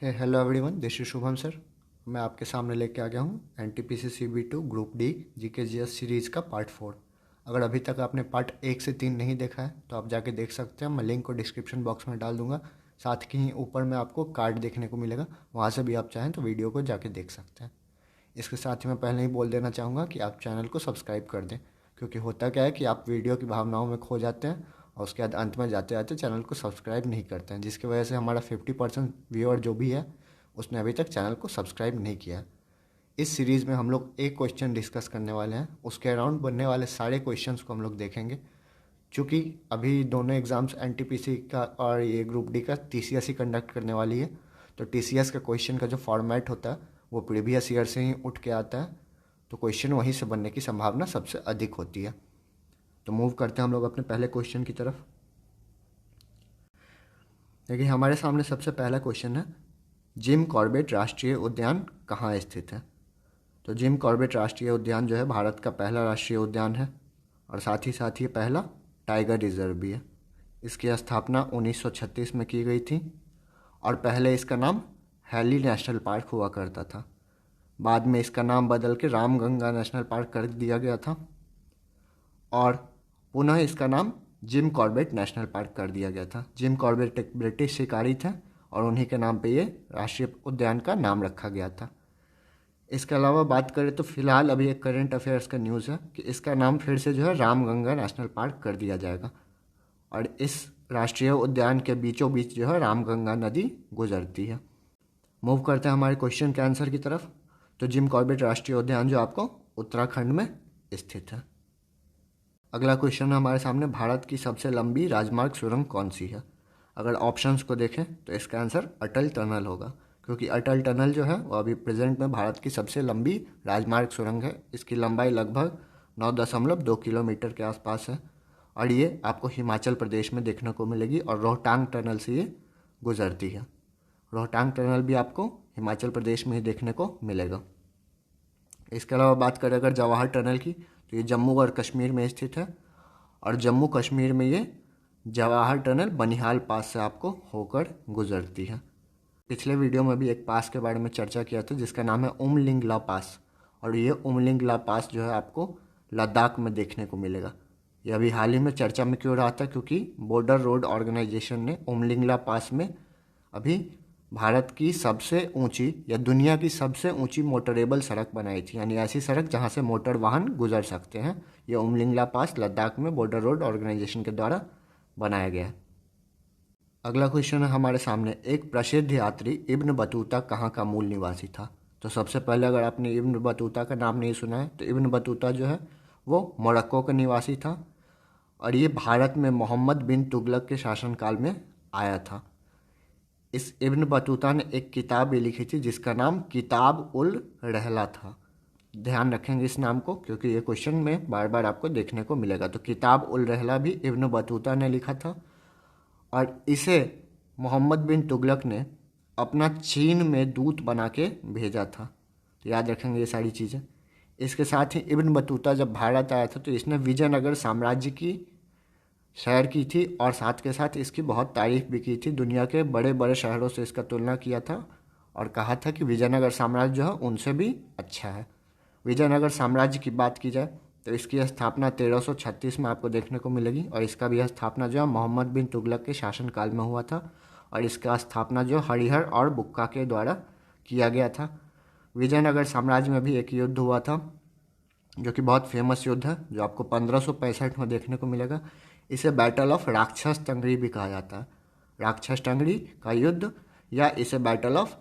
Hello everyone, this is Shubham sir. मैं आपके सामने लेके आ गया हूँ NTPC CB2 group D GK GS series का पार्ट 4। अगर अभी तक आपने पार्ट 1 से 3 नहीं देखा है तो आप जाके देख सकते हैं। मैं लिंक को डिस्क्रिप्शन बॉक्स में डाल दूंगा। साथ ही ऊपर में आपको कार्ड देखने को मिलेगा, वहाँ से भी आप चाहें तो वीडियो को जाके देख सकते हैं। इसके साथ ही मैं पहले ही बोल देना चाहूँगा कि आप चैनल को सब्सक्राइब कर दें, क्योंकि होता क्या है कि आप वीडियो की भावनाओं में खो जाते हैं और उसके बाद अंत में जाते जाते चैनल को सब्सक्राइब नहीं करते हैं, जिसकी वजह से हमारा 50% व्यूअर जो भी है उसने अभी तक चैनल को सब्सक्राइब नहीं किया है। इस सीरीज़ में हम लोग एक क्वेश्चन डिस्कस करने वाले हैं, उसके अराउंड बनने वाले सारे क्वेश्चंस को हम लोग देखेंगे। चूँकि अभी दोनों एग्ज़ाम्स NTPC का और ये ग्रुप डी का TCS ही कंडक्ट करने वाली है, तो TCS का क्वेश्चन का जो फॉर्मेट होता है वो प्रीवियस ईयर से ही उठ के आता है, तो क्वेश्चन वहीं से बनने की संभावना सबसे अधिक होती है। तो मूव करते हैं हम लोग अपने पहले क्वेश्चन की तरफ। देखिए, हमारे सामने सबसे पहला क्वेश्चन है, जिम कॉर्बेट राष्ट्रीय उद्यान कहाँ स्थित है। तो जिम कॉर्बेट राष्ट्रीय उद्यान जो है भारत का पहला राष्ट्रीय उद्यान है और साथ ही पहला टाइगर रिजर्व भी है। इसकी स्थापना 1936 में की गई थी और पहले इसका नाम हैली नेशनल पार्क हुआ करता था। बाद में इसका नाम बदल के रामगंगा नेशनल पार्क कर दिया गया था और पुनः इसका नाम जिम कॉर्बेट नेशनल पार्क कर दिया गया था। जिम कॉर्बेट एक ब्रिटिश शिकारी थे और उन्हीं के नाम पे ये राष्ट्रीय उद्यान का नाम रखा गया था। इसके अलावा बात करें तो फिलहाल अभी एक करंट अफेयर्स का न्यूज़ है कि इसका नाम फिर से जो है रामगंगा नेशनल पार्क कर दिया जाएगा और इस राष्ट्रीय उद्यान के बीचों बीच जो है रामगंगा नदी गुजरती है। मूव करते हैं हमारे क्वेश्चन के आंसर की तरफ। तो जिम कॉर्बेट राष्ट्रीय उद्यान जो आपको उत्तराखंड में स्थित है। अगला क्वेश्चन है हमारे सामने, भारत की सबसे लंबी राजमार्ग सुरंग कौन सी है। अगर ऑप्शंस को देखें तो इसका आंसर अटल टनल होगा, क्योंकि अटल टनल जो है वो अभी प्रेजेंट में भारत की सबसे लंबी राजमार्ग सुरंग है। इसकी लंबाई लगभग 9.2 किलोमीटर के आसपास है और ये आपको हिमाचल प्रदेश में देखने को मिलेगी और रोहतांग टनल से ये गुजरती है। रोहतांग टनल भी आपको हिमाचल प्रदेश में ही देखने को मिलेगा। इसके अलावा बात करें अगर जवाहर टनल की, तो ये जम्मू और कश्मीर में स्थित है और जम्मू कश्मीर में ये जवाहर टनल बनिहाल पास से आपको होकर गुजरती है। पिछले वीडियो में भी एक पास के बारे में चर्चा किया था जिसका नाम है उमलिंगला पास, और ये उमलिंगला पास जो है आपको लद्दाख में देखने को मिलेगा। ये अभी हाल ही में चर्चा में क्यों रहा था, क्योंकि बॉर्डर रोड ऑर्गेनाइजेशन ने उमलिंगला पास में अभी भारत की सबसे ऊंची या दुनिया की सबसे ऊंची मोटरेबल सड़क बनाई थी, यानी ऐसी सड़क जहां से मोटर वाहन गुजर सकते हैं। ये उमलिंगला पास लद्दाख में बॉर्डर रोड ऑर्गेनाइजेशन के द्वारा बनाया गया है। अगला क्वेश्चन है हमारे सामने, एक प्रसिद्ध यात्री इब्न बतूता कहाँ का मूल निवासी था। तो सबसे पहले अगर आपने इब्न बतूता का नाम नहीं सुना है तो इब्न बतूता जो है वो मोरक्को का निवासी था और ये भारत में मोहम्मद बिन तुगलक के शासनकाल में आया था। इस इब्न बतूता ने एक किताब भी लिखी थी जिसका नाम किताब उल रहला था। ध्यान रखेंगे इस नाम को, क्योंकि ये क्वेश्चन में बार बार आपको देखने को मिलेगा। तो किताब उल रहला भी इब्न बतूता ने लिखा था और इसे मोहम्मद बिन तुगलक ने अपना चीन में दूत बना के भेजा था। तो याद रखेंगे ये सारी चीज़ें। इसके साथ ही इब्न बतूता जब भारत आया था तो इसने विजयनगर साम्राज्य की सैर की थी और साथ के साथ इसकी बहुत तारीफ भी की थी। दुनिया के बड़े बड़े शहरों से इसका तुलना किया था और कहा था कि विजयनगर साम्राज्य जो है उनसे भी अच्छा है। विजयनगर साम्राज्य की बात की जाए तो इसकी स्थापना 1336 में आपको देखने को मिलेगी और इसका भी स्थापना जो है मोहम्मद बिन तुगलक के शासनकाल में हुआ था और इसका स्थापना जो हरिहर और बुक्का के द्वारा किया गया था। विजयनगर साम्राज्य में भी एक युद्ध हुआ था जो कि बहुत फेमस युद्ध है, जो आपको 1565 में देखने को मिलेगा। इसे बैटल ऑफ राक्षस टंगड़ी भी कहा जाता है। राक्षस टंगड़ी का युद्ध या इसे बैटल ऑफ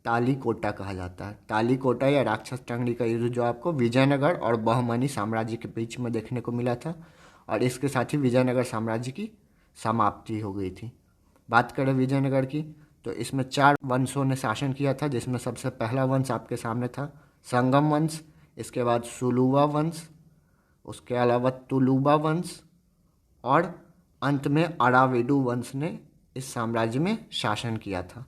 तालीकोटा कहा जाता है। तालीकोटा या राक्षस टंगड़ी का युद्ध जो आपको विजयनगर और बहमनी साम्राज्य के बीच में देखने को मिला था और इसके साथ ही विजयनगर साम्राज्य की समाप्ति हो गई थी। बात करें विजयनगर की तो इसमें 4 वंशों ने शासन किया था, जिसमें सबसे पहला वंश आपके सामने था संगम वंश, इसके बाद सुलुवा वंश, उसके अलावा तुलुबा वंश और अंत में अरावेडु वंश ने इस साम्राज्य में शासन किया था।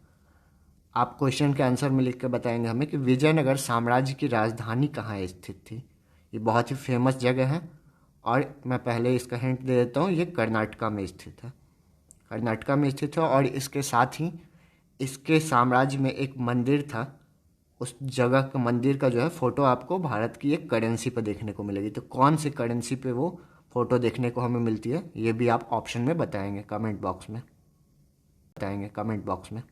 आप क्वेश्चन के आंसर में लिख के बताएंगे हमें कि विजयनगर साम्राज्य की राजधानी कहाँ स्थित थी। ये बहुत ही फेमस जगह है और मैं पहले इसका हिंट दे देता हूँ, ये कर्नाटका में स्थित है। कर्नाटका में स्थित है और इसके साथ ही इसके साम्राज्य में एक मंदिर था, उस जगह का मंदिर का जो है फ़ोटो आपको भारत की एक करेंसी पर देखने को मिलेगी। तो कौन सी करेंसी पे वो फ़ोटो देखने को हमें मिलती है, ये भी आप ऑप्शन में बताएंगे कमेंट बॉक्स में,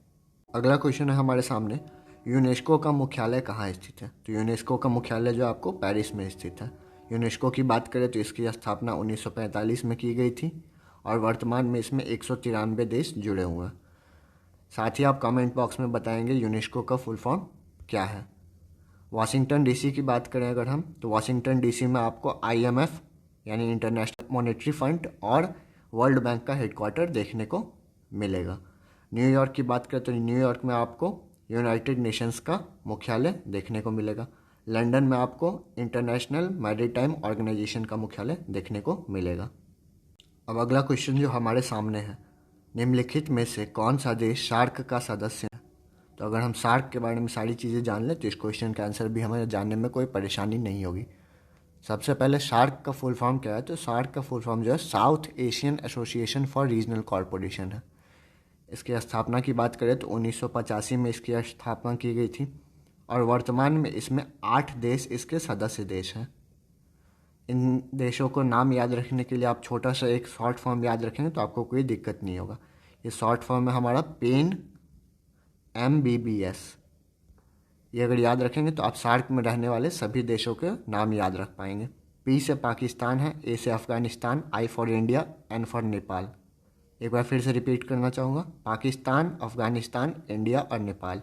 अगला क्वेश्चन है हमारे सामने, यूनेस्को का मुख्यालय कहाँ स्थित है? तो यूनेस्को का मुख्यालय जो आपको पेरिस में स्थित है। यूनेस्को की बात करें तो इसकी स्थापना 1945 में की गई थी और वर्तमान में इसमें 193 देश जुड़े हुए हैं। साथ ही आप कमेंट बॉक्स में बताएंगे यूनेस्को का फुल फॉर्म क्या है। वाशिंगटन डीसी की बात करें अगर हम, तो वाशिंगटन डीसी में आपको IMF यानी इंटरनेशनल मॉनेटरी फंड और वर्ल्ड बैंक का हेडक्वार्टर देखने को मिलेगा। न्यूयॉर्क की बात करें तो न्यूयॉर्क में आपको यूनाइटेड नेशंस का मुख्यालय देखने को मिलेगा। लंदन में आपको इंटरनेशनल मैरीटाइम ऑर्गेनाइजेशन का मुख्यालय देखने को मिलेगा। अब अगला क्वेश्चन जो हमारे सामने है, निम्नलिखित में से कौन सा देश सार्क का सदस्य है? तो अगर हम सार्क के बारे में सारी चीज़ें जान लें तो इस क्वेश्चन का आंसर भी हमें जानने में कोई परेशानी नहीं होगी। सबसे पहले सार्क का फुल फॉर्म क्या है? तो सार्क का फुल फॉर्म जो है south Asian association for regional corporation है। इसकी स्थापना की बात करें तो 1985 में इसकी स्थापना की गई थी और वर्तमान में इसमें 8 देश इसके सदस्य देश हैं। इन देशों को नाम याद रखने के लिए आप छोटा सा एक शॉर्ट फॉर्म याद रखेंगे तो आपको कोई दिक्कत नहीं होगा। ये शॉर्ट फॉर्म है हमारा पेन MBBS। ये अगर याद रखेंगे तो आप सार्क में रहने वाले सभी देशों के नाम याद रख पाएंगे। P से पाकिस्तान है, A से Afghanistan, I for India, N for Nepal. एक बार फिर से रिपीट करना चाहूँगा, पाकिस्तान, अफगानिस्तान, इंडिया और नेपाल।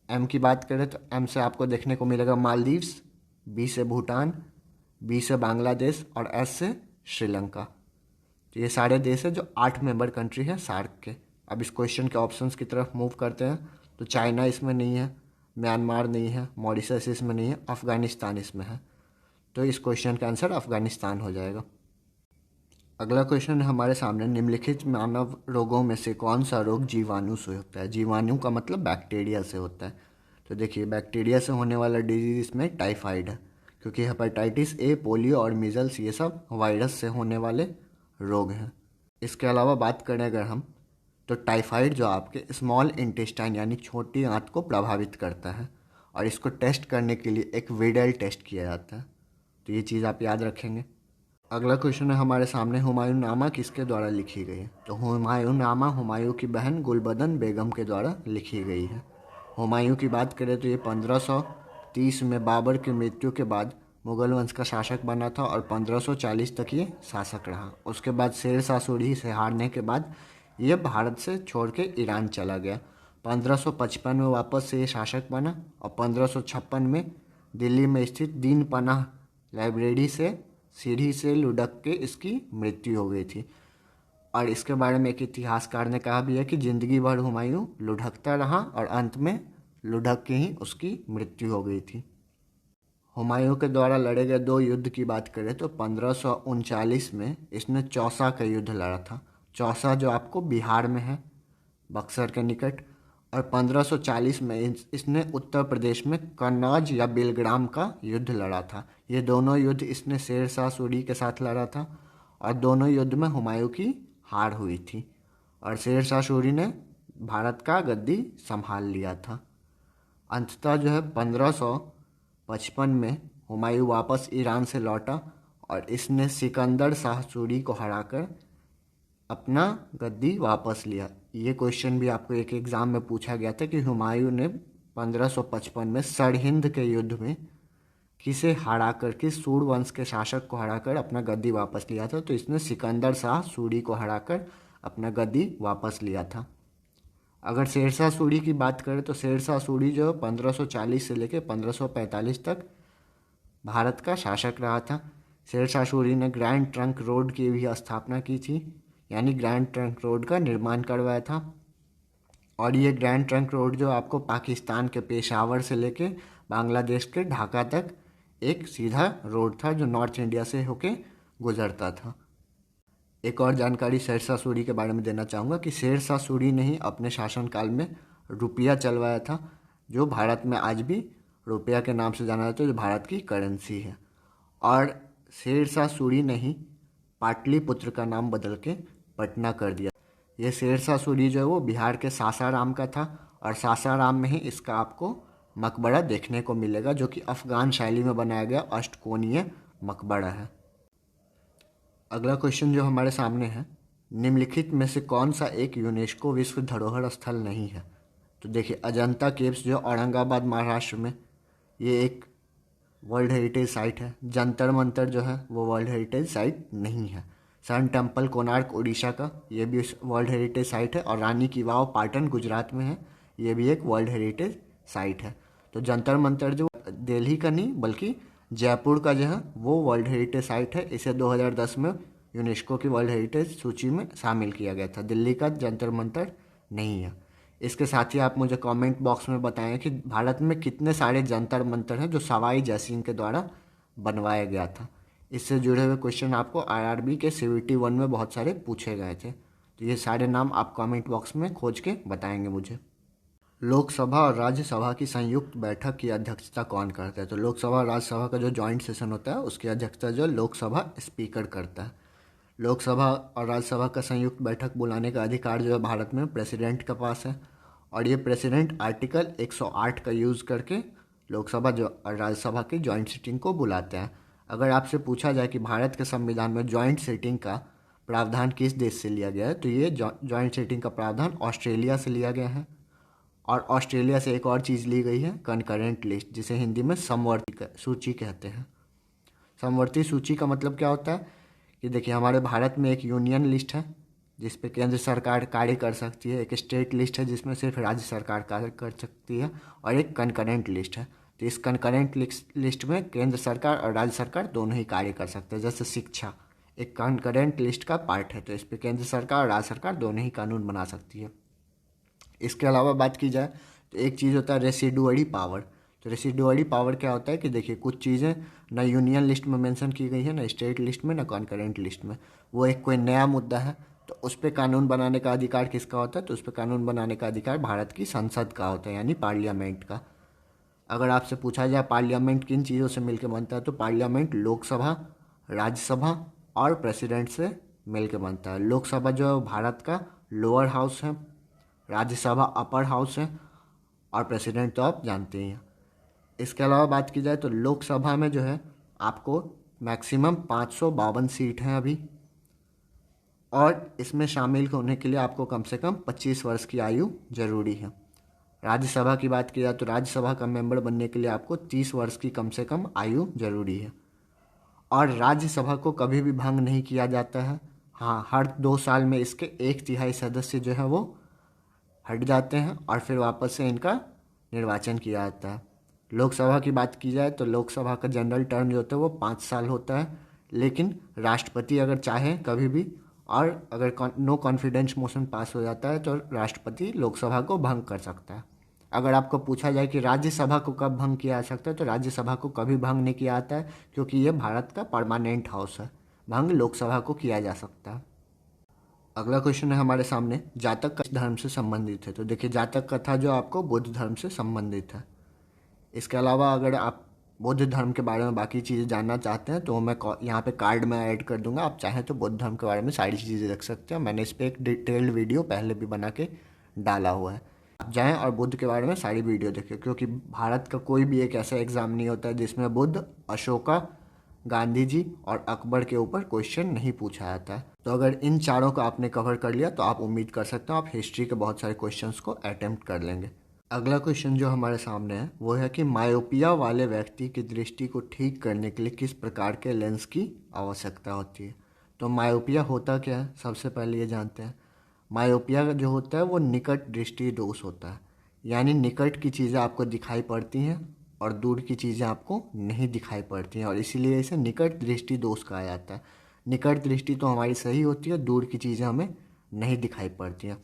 M की बात करें तो M से आपको देखने को मिलेगा मालदीव्स, B से भूटान, B से बांग्लादेश और S से श्रीलंका। तो ये सारे देश है जो 8 मेंबर कंट्री है सार्क के। अब इस क्वेश्चन के ऑप्शंस की तरफ मूव करते हैं। तो चाइना इसमें नहीं है, म्यांमार नहीं है, मॉरिशस इसमें नहीं है, अफगानिस्तान इसमें है। तो इस क्वेश्चन का आंसर अफगानिस्तान हो जाएगा। अगला क्वेश्चन हमारे सामने, निम्नलिखित मानव रोगों में से कौन सा रोग जीवाणु से होता है? जीवाणु का मतलब बैक्टीरिया से होता है। तो देखिए, बैक्टीरिया से होने वाला डिजीज इसमें टाइफाइड है, क्योंकि हेपेटाइटिस A, पोलियो और मीजल्स ये सब वायरस से होने वाले रोग हैं। इसके अलावा बात करें अगर हम, तो टाइफाइड जो आपके स्मॉल इंटेस्टाइन यानी छोटी आंत को प्रभावित करता है और इसको टेस्ट करने के लिए एक वीडल टेस्ट किया जाता है। तो ये चीज़ आप याद रखेंगे। अगला क्वेश्चन है हमारे सामने, हुमायूंनामा किसके द्वारा लिखी गई है? तो हुमायूंनामा हुमायूं की बहन गुलबदन बेगम के द्वारा लिखी गई है। हुमायूं की बात करें तो ये 1530 में बाबर की मृत्यु के बाद मुगल वंश का शासक बना था और 1540 तक ये शासक रहा। उसके बाद शेर शाह सूरी से हारने के बाद ये भारत से छोड़ के ईरान चला गया। 1555 में वापस से ये शासक बना और 1556 में दिल्ली में स्थित दीन पनाह लाइब्रेरी से सीढ़ी से लुढ़क के इसकी मृत्यु हो गई थी। और इसके बारे में एक इतिहासकार ने कहा भी है कि जिंदगी भर हुमायूं लुढ़कता रहा और अंत में लुढ़क के ही उसकी मृत्यु हो गई थी। हुमायूं के द्वारा लड़े गए 2 युद्ध की बात करें तो 1539 में इसने चौसा का युद्ध लड़ा था। चौसा जो आपको बिहार में है, बक्सर के निकट। और 1540 में इसने उत्तर प्रदेश में कन्नौज या बेलग्राम का युद्ध लड़ा था। ये दोनों युद्ध इसने शेर शाह सूरी के साथ लड़ा था और दोनों युद्ध में हुमायूं की हार हुई थी और शेर शाह सूरी ने भारत का गद्दी संभाल लिया था। अंततः जो है 1555 में हुमायूं वापस ईरान से लौटा और इसने सिकंदर शाह सूरी को हराकर अपना गद्दी वापस लिया। ये क्वेश्चन भी आपको एक एग्ज़ाम में पूछा गया था कि हुमायूं ने 1555 में सरहिंद के युद्ध में किसे हराकर, किस सूर वंश के शासक को हराकर अपना गद्दी वापस लिया था? तो इसने सिकंदर शाह सूरी को हराकर अपना गद्दी वापस लिया था। अगर शेरशाह सूरी की बात करें तो शेरशाह सूरी जो 1540 से लेकर 1545 तक भारत का शासक रहा था। शेरशाह सूरी ने ग्रैंड ट्रंक रोड की भी स्थापना की थी, यानी ग्रैंड ट्रंक रोड का निर्माण करवाया था। और ये ग्रैंड ट्रंक रोड जो आपको पाकिस्तान के पेशावर से लेके बांग्लादेश के ढाका तक एक सीधा रोड था जो नॉर्थ इंडिया से होके गुजरता था। एक और जानकारी शेरशाह सूरी के बारे में देना चाहूँगा कि शेरशाह सूरी ने ही अपने शासनकाल में रुपया चलवाया था, जो भारत में आज भी रुपया के नाम से जाना जाता है, जो भारत की करेंसी है। और शेरशाह सूरी ने ही पाटलिपुत्र का नाम बदल के पटना कर दिया। ये शेरशाह सूरी जो है वो बिहार के सासाराम का था, और सासाराम में ही इसका आपको मकबरा देखने को मिलेगा, जो कि अफगान शैली में बनाया गया अष्टकोणीय मकबरा है। अगला क्वेश्चन जो हमारे सामने है, निम्नलिखित में से कौन सा एक यूनेस्को विश्व धरोहर स्थल नहीं है? तो देखिए, अजंता केव्स जो औरंगाबाद महाराष्ट्र में, ये एक वर्ल्ड हेरिटेज साइट है। जंतर मंतर जो है वो वर्ल्ड हेरिटेज साइट नहीं है। सन टेम्पल कोणार्क उड़ीसा का, ये भी वर्ल्ड हेरिटेज साइट है। और रानी की वाव पाटन गुजरात में है, ये भी एक वर्ल्ड हेरिटेज साइट है। तो जंतर मंतर जो दिल्ली का नहीं बल्कि जयपुर का जो है वो वर्ल्ड हेरिटेज साइट है। इसे 2010 में यूनेस्को की वर्ल्ड हेरिटेज सूची में शामिल किया गया था। दिल्ली का जंतर मंतर नहीं है। इसके साथ ही आप मुझे कमेंट बॉक्स में बताएं कि भारत में कितने सारे जंतर मंतर हैं जो सवाई जयसिंह के द्वारा बनवाया गया था। इससे जुड़े हुए क्वेश्चन आपको आरआरबी के सीवीटी 1 में बहुत सारे पूछे गए थे। तो ये सारे नाम आप कमेंट बॉक्स में खोज के बताएंगे मुझे। लोकसभा और राज्यसभा की संयुक्त बैठक की अध्यक्षता कौन करता है? तो लोकसभा और राज्यसभा का जो जॉइंट सेशन होता है उसकी अध्यक्षता जो लोकसभा स्पीकर करता है। लोकसभा और राज्यसभा का संयुक्त बैठक बुलाने का अधिकार जो है भारत में प्रेसिडेंट के पास है, और ये प्रेसिडेंट आर्टिकल 108 का यूज़ करके लोकसभा जो और राज्यसभा की जॉइंट सीटिंग को बुलाते हैं। अगर आपसे पूछा जाए कि भारत के संविधान में जॉइंट सीटिंग का प्रावधान किस देश से लिया गया है, तो ये जॉइंट सीटिंग का प्रावधान ऑस्ट्रेलिया से लिया गया है। और ऑस्ट्रेलिया से एक और चीज़ ली गई है, कनकरेंट लिस्ट, जिसे हिंदी में समवर्ती सूची कहते हैं। समवर्ती सूची का मतलब क्या होता है कि देखिए, हमारे भारत में एक यूनियन लिस्ट है जिस पे केंद्र सरकार कार्य कर सकती है, एक स्टेट लिस्ट है जिसमें सिर्फ राज्य सरकार कार्य कर सकती है, और एक कनकरेंट लिस्ट है। तो इस कनकरेंट लिस्ट में केंद्र सरकार और राज्य सरकार दोनों ही कार्य कर सकते हैं। जैसे शिक्षा एक कनकरेंट लिस्ट का पार्ट है, तो इस पर केंद्र सरकार और राज्य सरकार दोनों ही कानून बना सकती है। इसके अलावा बात की जाए तो एक चीज़ होता है रेसिडुअरी पावर। तो रेसिडुअरी पावर क्या होता है कि देखिए, कुछ चीज़ें ना यूनियन लिस्ट में मेंशन की गई है, ना स्टेट लिस्ट में, ना कॉन्करेंट लिस्ट में, वो एक कोई नया मुद्दा है, तो उस पर कानून बनाने का अधिकार किसका होता है? तो उस पर कानून बनाने का अधिकार भारत की संसद का होता है, यानी पार्लियामेंट का। अगर आपसे पूछा जाए पार्लियामेंट किन चीज़ों से मिलकर बनता है, तो पार्लियामेंट लोकसभा, राज्यसभा और प्रेसिडेंट से मिलकर बनता है। लोकसभा जो भारत का लोअर हाउस है, राज्यसभा अपर हाउस है, और प्रेसिडेंट तो आप जानते ही हैं। इसके अलावा बात की जाए तो लोकसभा में जो है आपको मैक्सिमम 552 सीट हैं अभी, और इसमें शामिल होने के लिए आपको कम से कम 25 वर्ष की आयु जरूरी है। राज्यसभा की बात की जाए तो राज्यसभा का मेंबर बनने के लिए आपको 30 वर्ष की कम से कम आयु जरूरी है, और राज्यसभा को कभी भी भंग नहीं किया जाता है। हाँ, हर 2 साल में इसके 1/3 सदस्य जो है वो हट जाते हैं, और फिर वापस से इनका निर्वाचन किया जाता है। लोकसभा की बात की जाए तो लोकसभा का जनरल टर्म जो होता है वो 5 साल होता है, लेकिन राष्ट्रपति अगर चाहे कभी भी, और अगर नो कॉन्फिडेंस मोशन पास हो जाता है तो राष्ट्रपति लोकसभा को भंग कर सकता है। अगर आपको पूछा जाए कि राज्यसभा को कब भंग किया जा सकता है, तो राज्यसभा को कभी भंग नहीं किया जाता है, क्योंकि ये भारत का परमानेंट हाउस है। भंग लोकसभा को किया जा सकता है। अगला क्वेश्चन है हमारे सामने, जातक किस धर्म से संबंधित है? तो देखिए, जातक कथा जो आपको बुद्ध धर्म से संबंधित है। इसके अलावा अगर आप बुद्ध धर्म के बारे में बाकी चीज़ें जानना चाहते हैं तो मैं यहाँ पे कार्ड में ऐड कर दूंगा, आप चाहें तो बुद्ध धर्म के बारे में सारी चीज़ें रख सकते हैं। मैंने इस पर एक डिटेल्ड वीडियो पहले भी बना के डाला हुआ है, आप जाएँ और बुद्ध के बारे में सारी वीडियो देखें, क्योंकि भारत का कोई भी एक ऐसा एग्ज़ाम नहीं होता है जिसमें बुद्ध, अशोका, गांधी जी और अकबर के ऊपर क्वेश्चन नहीं पूछा जाता है। तो अगर इन चारों को आपने कवर कर लिया तो आप उम्मीद कर सकते हो आप हिस्ट्री के बहुत सारे क्वेश्चंस को अटेम्प्ट कर लेंगे। अगला क्वेश्चन जो हमारे सामने है वो है कि मायोपिया वाले व्यक्ति की दृष्टि को ठीक करने के लिए किस प्रकार के लेंस की आवश्यकता होती है? तो मायोपिया होता क्या है, सबसे पहले ये जानते हैं। मायोपिया जो होता है वो निकट दृष्टि दोष होता है, यानी निकट की चीज़ें आपको दिखाई पड़ती हैं और दूर की चीज़ें आपको नहीं दिखाई पड़ती हैं, और इसीलिए इसे निकट दृष्टि दोष कहा जाता है। निकट दृष्टि तो हमारी सही होती है, दूर की चीज़ें हमें नहीं दिखाई पड़ती हैं।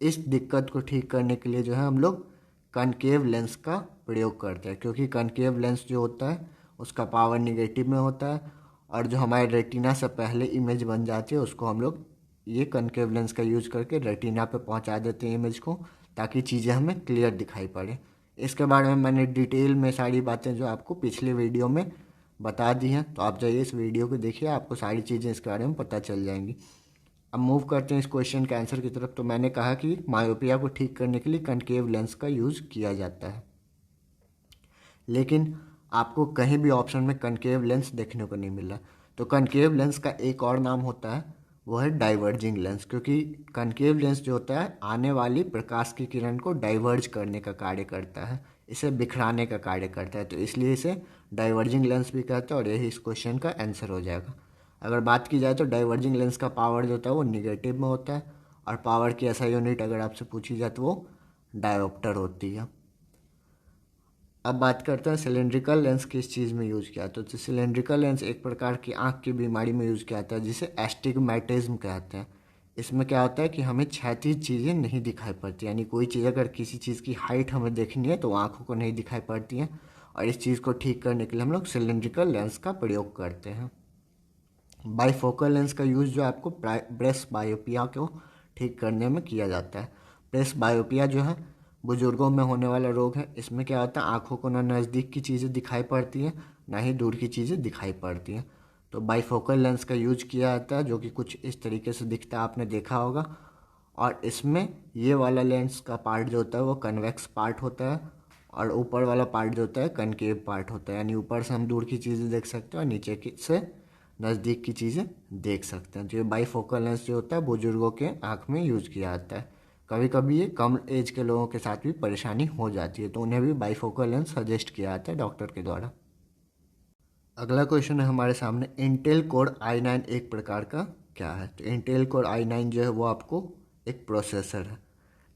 इस दिक्कत को ठीक करने के लिए जो है हम लोग कनकेव लेंस का प्रयोग करते हैं, क्योंकि कनकेव लेंस जो होता है उसका पावर निगेटिव में होता है, और जो हमारे रेटिना से पहले इमेज बन जाती है उसको हम लोग ये कनकेव लेंस का यूज करके रेटिना पे पहुंचा देते हैं इमेज को, ताकि चीज़ें हमें क्लियर दिखाई पड़े। इसके बारे में मैंने डिटेल में सारी बातें जो आपको पिछले वीडियो में बता दी हैं, तो आप जाइए इस वीडियो को देखिए, आपको सारी चीज़ें इसके बारे में पता चल जाएंगी। अब मूव करते हैं इस क्वेश्चन के आंसर की तरफ। तो मैंने कहा कि मायोपिया को ठीक करने के लिए कनकेव लेंस का यूज़ किया जाता है, लेकिन आपको कहीं भी ऑप्शन में कनकेव लेंस देखने को नहीं मिला। तो कनकेव लेंस का एक और नाम होता है, वो है डाइवर्जिंग लेंस, क्योंकि कनकेव लेंस जो होता है आने वाली प्रकाश की किरण को डाइवर्ज करने का कार्य करता है, इसे बिखराने का कार्य करता है, तो इसलिए इसे डाइवर्जिंग लेंस भी कहते हैं और यही इस क्वेश्चन का आंसर हो जाएगा। अगर बात की जाए तो डाइवर्जिंग लेंस का पावर जो होता है वो निगेटिव में होता है, और पावर की ऐसा यूनिट अगर आपसे पूछी जाए तो वो डायोप्टर होती है। अब बात करते हैं सिलेंड्रिकल लेंस किस चीज़ में यूज़ किया। तो सिलेंड्रिकल लेंस एक प्रकार की आँख की बीमारी में यूज़ किया जाता है जिसे एस्टिग्मेटिज्म कहते हैं। इसमें क्या होता है कि हमें क्षैतिज चीज़ें नहीं दिखाई पड़ती, यानी कोई चीज़ अगर किसी चीज़ की हाइट हमें देखनी है तो आँखों को नहीं दिखाई पड़ती है, और इस चीज़ को ठीक करने के लिए हम लोग सिलेंड्रिकल लेंस का प्रयोग करते हैं। बाईफोकल लेंस का यूज़ जो है आपको ब्रेस्ट बायोपिया को ठीक करने में किया जाता है। ब्रेस्ट बायोपिया जो है बुजुर्गों में होने वाला रोग है। इसमें क्या होता है, आँखों को ना नज़दीक की चीज़ें दिखाई पड़ती हैं ना ही दूर की चीज़ें दिखाई पड़ती हैं। तो बाईफोकल लेंस का यूज किया जाता है, जो कि कुछ इस तरीके से दिखता है, आपने देखा होगा। और इसमें ये वाला लेंस का पार्ट जो होता है वो कन्वेक्स पार्ट होता है, और ऊपर वाला पार्ट जो होता है कनकेव पार्ट होता है, यानी ऊपर से हम दूर की चीज़ें देख सकते हैं और नीचे की से नज़दीक की चीज़ें देख सकते हैं। तो ये बाईफोकल लेंस जो होता है बुजुर्गों के आँख में यूज किया जाता है। कभी कभी ये कम एज के लोगों के साथ भी परेशानी हो जाती है, तो उन्हें भी बाईफोकल लेंस सजेस्ट किया जाता है डॉक्टर के द्वारा। अगला क्वेश्चन है हमारे सामने, इंटेल कोर i9 एक प्रकार का क्या है। तो इंटेल कोर i9 जो है वो आपको एक प्रोसेसर है।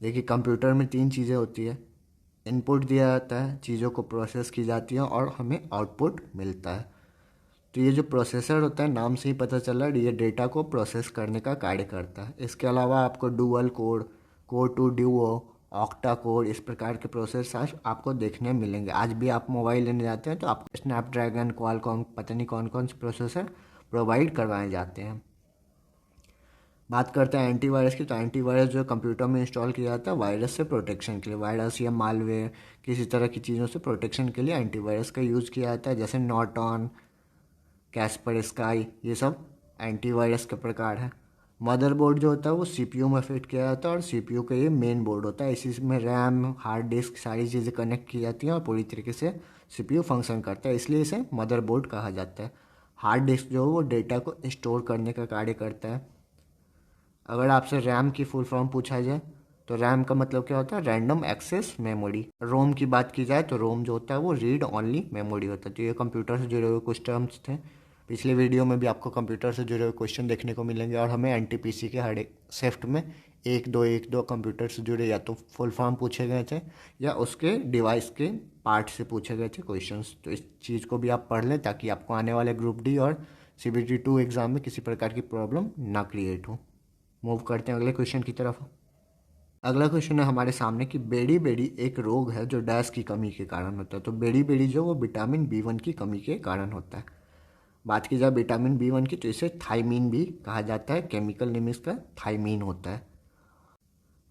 देखिए कंप्यूटर में तीन चीज़ें होती है, इनपुट दिया जाता है, चीज़ों को प्रोसेस की जाती है और हमें आउटपुट मिलता है। तो ये जो प्रोसेसर होता है, नाम से ही पता चल रहा है, ये डेटा को प्रोसेस करने का कार्य करता है। इसके अलावा आपको dual core, core two duo, octa core, इस प्रकार के प्रोसेसर आपको देखने मिलेंगे। आज भी आप मोबाइल लेने जाते हैं तो आपको स्नैपड्रैगन, क्वालकॉम, पता नहीं कौन कौन से प्रोसेसर प्रोवाइड करवाए जाते हैं। बात करते हैं एंटीवायरस की। तो एंटीवायरस जो कंप्यूटर में इंस्टॉल किया जाता है वायरस से प्रोटेक्शन के लिए, वायरस या मालवेयर किसी तरह की चीज़ों से प्रोटेक्शन के लिए एंटीवायरस का यूज़ किया जाता है, जैसे नॉर्टन, कैस्पर स्काई, ये सब एंटीवायरस के प्रकार है। मदरबोर्ड जो होता है वो सीपीयू में फिट किया जाता है, और सीपीयू का ये मेन बोर्ड होता है। इसी में रैम, हार्ड डिस्क, सारी चीज़ें कनेक्ट की जाती हैं और पूरी तरीके से सीपीयू फंक्शन करता है, इसलिए इसे मदरबोर्ड कहा जाता है। हार्ड डिस्क जो है वो डेटा को स्टोर करने का कार्य करता है। अगर आपसे रैम की फुल फॉर्म पूछा जाए तो रैम का मतलब क्या होता है, रैंडम एक्सेस मेमोरी। रोम की बात की जाए तो रोम जो होता है वो रीड ओनली मेमोरी होता है। तो ये कंप्यूटर से जुड़े हुए कुछ टर्म्स थे। पिछले वीडियो में भी आपको कंप्यूटर से जुड़े हुए क्वेश्चन देखने को मिलेंगे, और हमें एनटीपीसी के हर एक शिफ्ट में एक दो कंप्यूटर से जुड़े या तो फुल फॉर्म पूछे गए थे या उसके डिवाइस के पार्ट से पूछे गए थे क्वेश्चंस। तो इस चीज़ को भी आप पढ़ लें ताकि आपको आने वाले ग्रुप डी और CBT2 एग्ज़ाम में किसी प्रकार की प्रॉब्लम ना क्रिएट हो। मूव करते हैं अगले क्वेश्चन की तरफ। अगला क्वेश्चन है हमारे सामने कि बेड़ी बेड़ी एक रोग है जो डैश की कमी के कारण होता है। तो बेड़ी बेड़ी जो वो विटामिन B1 की कमी के कारण होता है। बात की जाए विटामिन B1 की तो इसे थाइमीन भी कहा जाता है, केमिकल नेम इसका थाइमीन होता है।